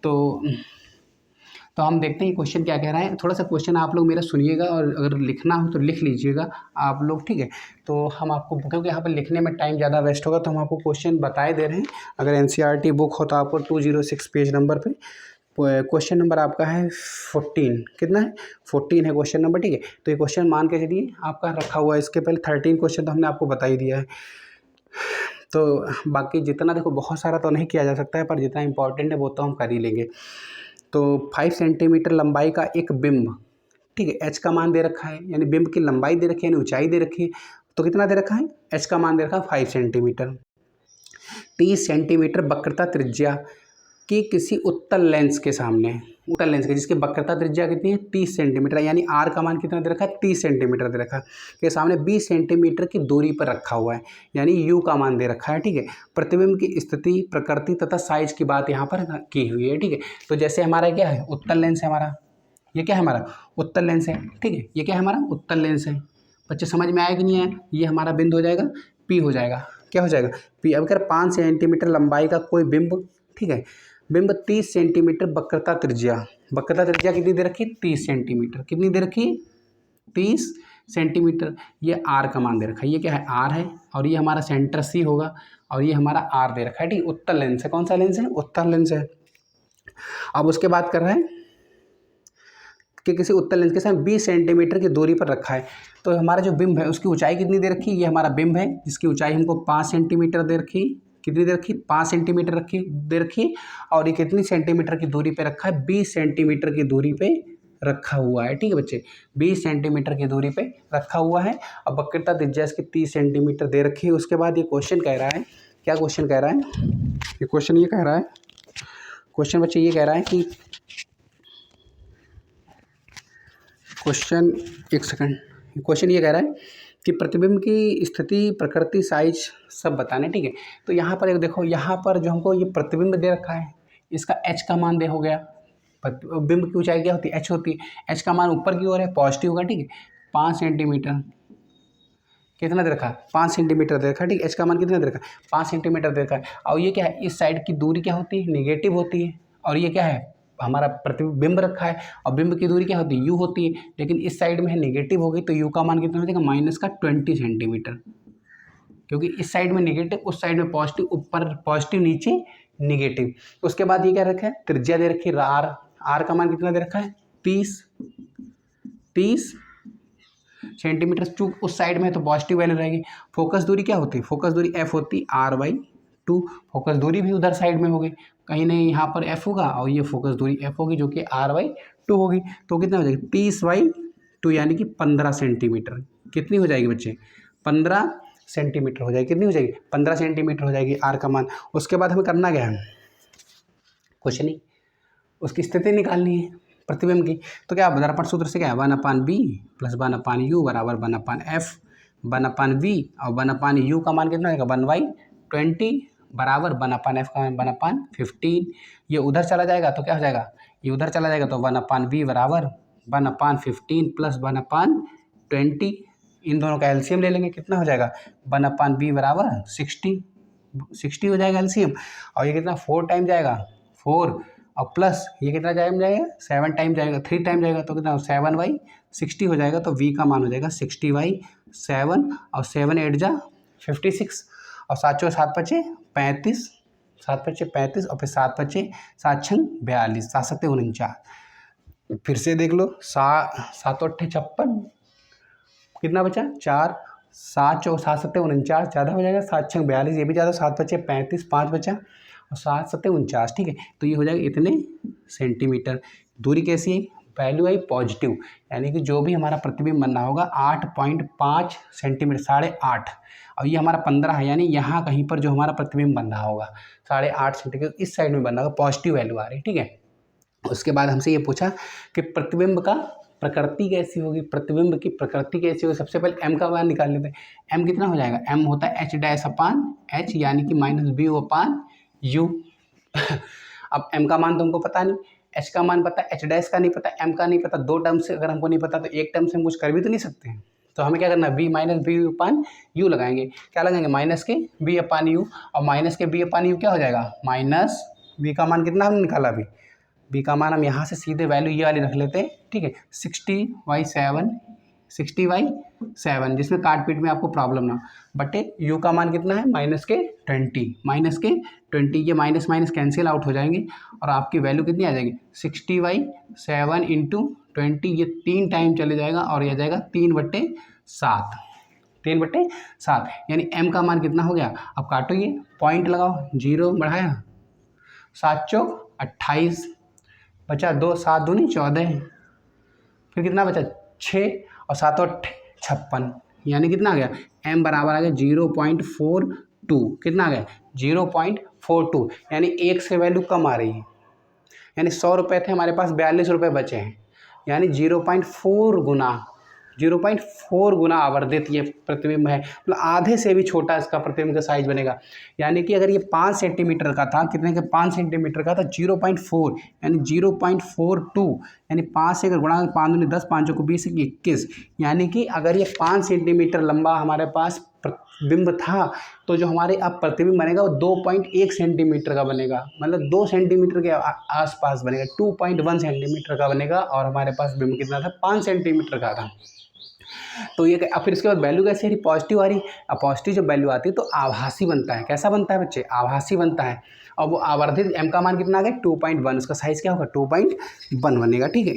तो हम देखते हैं क्वेश्चन क्या कह रहा है। थोड़ा सा क्वेश्चन आप लोग मेरा सुनिएगा, और अगर लिखना हो तो लिख लीजिएगा आप लोग। ठीक है, तो हम आपको, क्योंकि यहाँ पर लिखने में टाइम ज़्यादा वेस्ट होगा, तो हम आपको क्वेश्चन बताए दे रहे हैं। अगर एनसीईआरटी बुक हो तो आपको 206 पेज नंबर पे क्वेश्चन नंबर आपका है 14। कितना है? 14 है क्वेश्चन नंबर। ठीक है, तो ये क्वेश्चन मान के चलिए आपका रखा हुआ है। इसके पहले 13 क्वेश्चन तो हमने आपको बता ही दिया है। तो बाकी जितना देखो, बहुत सारा तो नहीं किया जा सकता है, पर जितना इंपॉर्टेंट है वो तो हम कर ही लेंगे। तो 5 सेंटीमीटर लंबाई का एक बिंब, ठीक है, एच का मान दे रखा है, यानी बिंब की लंबाई दे रखी है, यानी ऊंचाई दे रखी है। तो कितना दे रखा है? एच का मान दे रखा है 5 सेंटीमीटर। 30 सेंटीमीटर वक्रता त्रिज्या कि किसी उत्तल लेंस के सामने, उत्तल लेंस के जिसकी वक्रता त्रिज्या कितनी है? 30 सेंटीमीटर, यानी आर का मान कितना दे रखा है? 30 सेंटीमीटर दे रखा है, के सामने 20 सेंटीमीटर की दूरी पर रखा हुआ है, यानी यू का मान दे रखा है। ठीक है, प्रतिबिंब की स्थिति, प्रकृति तथा साइज की बात यहाँ पर की हुई है। ठीक है, तो जैसे हमारा क्या है? उत्तल लेंस है हमारा। ये क्या है? हमारा उत्तल लेंस है। ठीक है, ये क्या है? हमारा उत्तल लेंस है। बच्चे समझ में आया कि नहीं आया? ये हमारा बिंदु हो जाएगा, पी हो जाएगा। क्या हो जाएगा? पी। अब अगर 5 सेंटीमीटर लंबाई का कोई बिंब, ठीक है, बिंब 30 सेंटीमीटर वक्रता त्रिज्या, वक्रता त्रिज्या कितनी दे रखी? 30 सेंटीमीटर। कितनी दे रखी? 30 सेंटीमीटर। ये आर का मान दे रखा है। ये क्या है? आर है। और ये हमारा सेंटर सी होगा, और ये हमारा आर दे रखा है। ठीक, उत्तल लेंस है। कौन सा लेंस है? उत्तल लेंस है। अब उसके बाद कर रहे हैं कि किसी उत्तल लेंस के साथ 20 सेंटीमीटर की दूरी पर रखा है। तो हमारा जो बिंब है उसकी ऊंचाई कितनी दे रखी? ये हमारा बिंब है, जिसकी ऊंचाई हमको 5 सेंटीमीटर दे रखी। कितनी दे रखी? 5 सेंटीमीटर दे रखी। और ये कितनी सेंटीमीटर की दूरी पे रखा है? 20 सेंटीमीटर की दूरी पे रखा हुआ है। ठीक है बच्चे, 20 सेंटीमीटर की दूरी पे रखा हुआ है। अब वक्रता त्रिज्या इसकी 30 सेंटीमीटर दे रखी है। उसके बाद ये क्वेश्चन कह रहा है क्या क्वेश्चन कह रहा है, ये क्वेश्चन ये कह रहा है, क्वेश्चन बच्चे ये कह रहा है कि क्वेश्चन, एक सेकंड, क्वेश्चन ये कह रहा है कि प्रतिबिंब की स्थिति, प्रकृति, साइज सब बताने, ठीक है। तो यहाँ पर एक देखो, यहाँ पर जो हमको ये प्रतिबिंब दे रखा है, इसका h का मान दे हो गया, बिंब की ऊंचाई क्या होती है, h होती है, h का मान ऊपर की ओर है, पॉजिटिव होगा, ठीक है। 5 सेंटीमीटर कितना दे रखा है, 5 सेंटीमीटर दे रखा है, ठीक है। h का मान कितना दे रखा है, 5 सेंटीमीटर दे रखा है। और ये क्या है, इस साइड की दूरी क्या होती है, निगेटिव होती है। और ये क्या है, हमारा प्रतिबिंब रखा है, और बिंब की दूरी क्या होती है, u होती है। लेकिन इस साइड में है निगेटिव होगी, तो u का मान कितना हो जाएगा, -20 सेंटीमीटर, क्योंकि इस साइड में निगेटिव, उस साइड में पॉजिटिव, ऊपर पॉजिटिव नीचे निगेटिव। उसके बाद ये क्या रखा है, त्रिज्या दे रखी है r, r का मान कितना दे रखा है, 30 सेंटीमीटर। चूक उस साइड में है तो पॉजिटिव वैल्यू रहेगी। फोकस दूरी क्या होती है, फोकस दूरी f होती है r/2, फोकस दूरी भी उधर साइड में होगी, कहीं नहीं यहाँ पर f होगा और ये फोकस दूरी f होगी जो कि r/2 होगी। तो कितना हो जाएगा, 30/2 यानी कि 15 सेंटीमीटर। कितनी हो जाएगी बच्चे, 15 सेंटीमीटर हो जाएगी। कितनी हो जाएगी, 15 सेंटीमीटर हो जाएगी r का मान। उसके बाद हमें करना क्या है, कुछ नहीं, उसकी स्थिति निकालनी है प्रतिबिंब की। तो क्या दर्पण सूत्र से क्या है, 1/b + 1/u बराबर 1/f, 1/v और 1/u का मान कितना होगा, 1/20 बराबर 1/f का मान 1/15। ये उधर चला जाएगा तो क्या हो जाएगा, ये उधर चला जाएगा तो 1/b बराबर 1/15 + 1/20। इन दोनों का एलसीएम ले लेंगे, कितना हो जाएगा, 1/b बराबर 60 हो जाएगा एलसीएम। और ये कितना 4 टाइम जाएगा, 4 और प्लस ये कितना टाइम जाएगा, 7 टाइम जाएगा, 3 टाइम जाएगा, तो कितना 7/60 हो जाएगा। तो v का मान हो जाएगा 60/7 और 7 8 जा 56 और 7 चौके 7 पचे 35, 7 पचे 35 और फिर 7 पचे 7 छंग 42, 7 सत्ते 49। फिर से देख लो, 7 8 56, कितना बचा 4, 7 चौके 7 सत्ते 49 ज़्यादा हो जाएगा, 7 छंग 42 ये भी ज़्यादा, 7 पचे 35, 5 बचा और 7 सत्ते 49, ठीक है। तो ये हो जाएगा इतने सेंटीमीटर। दूरी कैसी है, वैल्यू आई पॉजिटिव, यानी कि जो भी हमारा प्रतिबिंब बनना होगा 8.5 सेंटीमीटर, 8.5, और ये हमारा 15 है, यानी यहाँ कहीं पर जो हमारा प्रतिबिंब बन रहा होगा 8.5 सेंटीमीटर, इस साइड में बनना होगा, पॉजिटिव वैल्यू आ रही है, ठीक है। उसके बाद हमसे ये पूछा कि प्रतिबिंब का प्रकृति कैसी होगी, प्रतिबिंब की प्रकृति कैसी होगी। सबसे पहले m का मान निकाल लेते हैं। m कितना हो जाएगा, m होता है h' यानी कि -bu/u। अब m का मान तो हमको पता नहीं, h का मान पता है, h' का नहीं पता, m का नहीं पता। 2 टर्म से अगर हमको नहीं पता तो एक टर्म से हम कुछ कर भी तो नहीं सकते हैं। तो हमें क्या करना है, b-bu/u लगाएंगे। क्या लगाएंगे, -b/u, और -b/u क्या हो जाएगा, -b का मान कितना हमने निकाला अभी, b का मान हम यहाँ से सीधे वैल्यू ये वाली रख लेते हैं, ठीक है। 60/7, जिसमें काट पीट में आपको प्रॉब्लम ना, बटे u का मान कितना है, -20, ये माइनस माइनस कैंसिल आउट हो जाएंगे और आपकी वैल्यू कितनी आ जाएगी, 60/7 × 20, ये 3 टाइम चले जाएगा और यह जाएगा 3/7, 3/7, यानी m का मान कितना हो गया। अब काटो, ये पॉइंट लगाओ, 0 बढ़ाया, 7 चौक 28 बचा, 2 7 दूनी 14, फिर कितना बचा 6 और 7 8 56, यानी कितना आ गया, m बराबर आ गया 0.42, कितना आ गया 0.42, यानी 1 से वैल्यू कम आ रही है। यानी 100 रुपये थे हमारे पास, 42 रुपये बचे हैं, यानी 0.4 गुना आवर्धित ये प्रतिबिंब है, मतलब आधे से भी छोटा इसका प्रतिबिंब का साइज बनेगा। यानी कि अगर ये 5 सेंटीमीटर का था, कितने का, 5 सेंटीमीटर का था, 0.4 यानी 0.42, यानी 5 से अगर गुणा 5 दूनी 10, 5 को 20 21, यानी कि अगर ये 5 सेंटीमीटर लंबा हमारे पास प्रतिबिंब था तो जो हमारे अब प्रतिबिंब बनेगा वो 2.1 सेंटीमीटर का बनेगा, मतलब 2 सेंटीमीटर के आसपास बनेगा, 2.1 सेंटीमीटर का बनेगा। और हमारे पास बिंब कितना था, 5 सेंटीमीटर का था। तो ये अब फिर इसके बाद वैल्यू कैसे आ रही, पॉजिटिव आ रही। अब पॉजिटिव जब वैल्यू आती है तो आभासी बनता है। कैसा बनता है बच्चे, आभासी बनता है। और वो आवर्धित m का मान कितना आ गया, 2.1, उसका साइज क्या होगा, 2.1 बनेगा, ठीक है।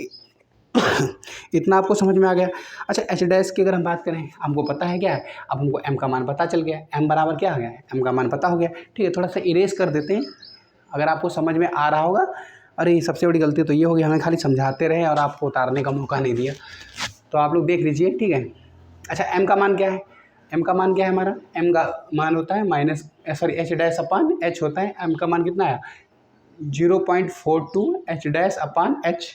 इतना आपको समझ में आ गया। अच्छा, h' की अगर हम बात करें, हमको पता है क्या है, अब हमको m का मान पता चल गया, m बराबर क्या आ गया, m का मान पता हो गया, ठीक है। थोड़ा सा इरेज कर देते हैं, अगर आपको समझ में आ रहा होगा। अरे सबसे बड़ी गलती तो ये होगी, हमें खाली समझाते रहे और आपको उतारने का मौका नहीं दिया। तो आप लोग देख लीजिए, ठीक है। अच्छा, m का मान क्या है, एम का मान क्या है हमारा, एम का मान होता है माइनस सॉरी एच डैश अपान एच होता है, एम का मान कितना है 0.42 एच डैश अपान एच,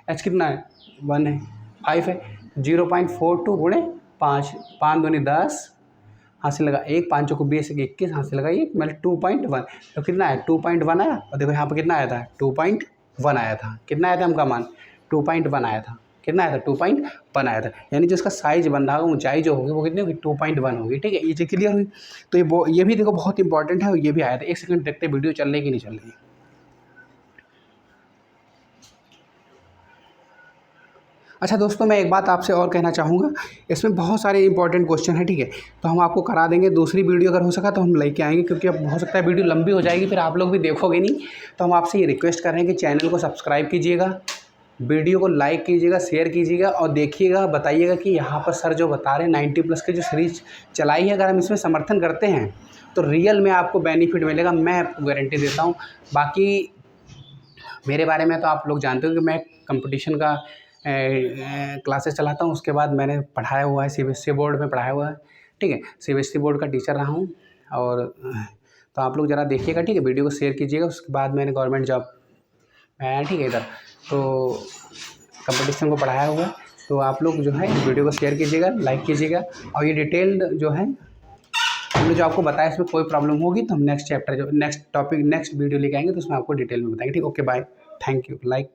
एच कितना है 1 है 5 है, 0.42 गुणे 5, 5 दूनी 10 हासिल लगा 1, 5 को 20 21 हासिल लगा 1 मतलब 2.1, तो कितना है 2.1 आया। और देखो यहाँ पर कितना आया था 2.1 आया था, कितना आया था उनका मान 2.1 आया था, कितना आया था 2.1 आया था, यानी जो इसका साइज बन रहा है ऊंचाई जो होगी वो कितनी होगी 2.1 होगी। ठीक है, ये चीज़ क्लियर हुई। तो ये भी देखो बहुत इंपॉर्टेंट है, ये भी आया था। एक सेकंड देखते वीडियो चल रही कि नहीं चल रही। अच्छा दोस्तों, मैं एक बात आपसे और कहना चाहूँगा, इसमें बहुत सारे इंपॉर्टेंट क्वेश्चन हैं। ठीक है, तो हम आपको करा देंगे, दूसरी वीडियो अगर हो सका तो हम लेके आएंगे, क्योंकि अब हो सकता है वीडियो लंबी हो जाएगी, फिर आप लोग भी देखोगे नहीं। तो हम आपसे ये रिक्वेस्ट कर रहे हैं कि चैनल को सब्सक्राइब कीजिएगा, वीडियो को लाइक कीजिएगा, शेयर कीजिएगा और देखिएगा, बताइएगा कि यहाँ पर सर जो बता रहे हैं 90+ की जो सीरीज चलाई है, अगर हम इसमें समर्थन करते हैं तो रियल में आपको बेनिफिट मिलेगा, मैं आपको गारंटी देता हूँ। बाकी मेरे बारे में तो आप लोग जानते हो कि मैं कंपटीशन का क्लासेस चलाता हूँ, उसके बाद मैंने पढ़ाया हुआ है CBSE बोर्ड में पढ़ाया हुआ है। ठीक है, CBSE बोर्ड का टीचर रहा हूँ। और तो आप लोग ज़रा देखिएगा, ठीक है, वीडियो को शेयर कीजिएगा। उसके बाद मैंने गवर्नमेंट जॉब में आया, ठीक है, इधर तो कंपटीशन को पढ़ाया हुआ है। तो आप लोग जो है वीडियो को शेयर कीजिएगा, लाइक कीजिएगा। और ये डिटेल्ड जो है हमने जो आपको बताया, इसमें कोई प्रॉब्लम होगी तो हम नेक्स्ट चैप्टर जो नेक्स्ट टॉपिक नेक्स्ट वीडियो लेके आएंगे तो उसमें आपको डिटेल में बताएंगे। ठीक, okay bye, thank you, like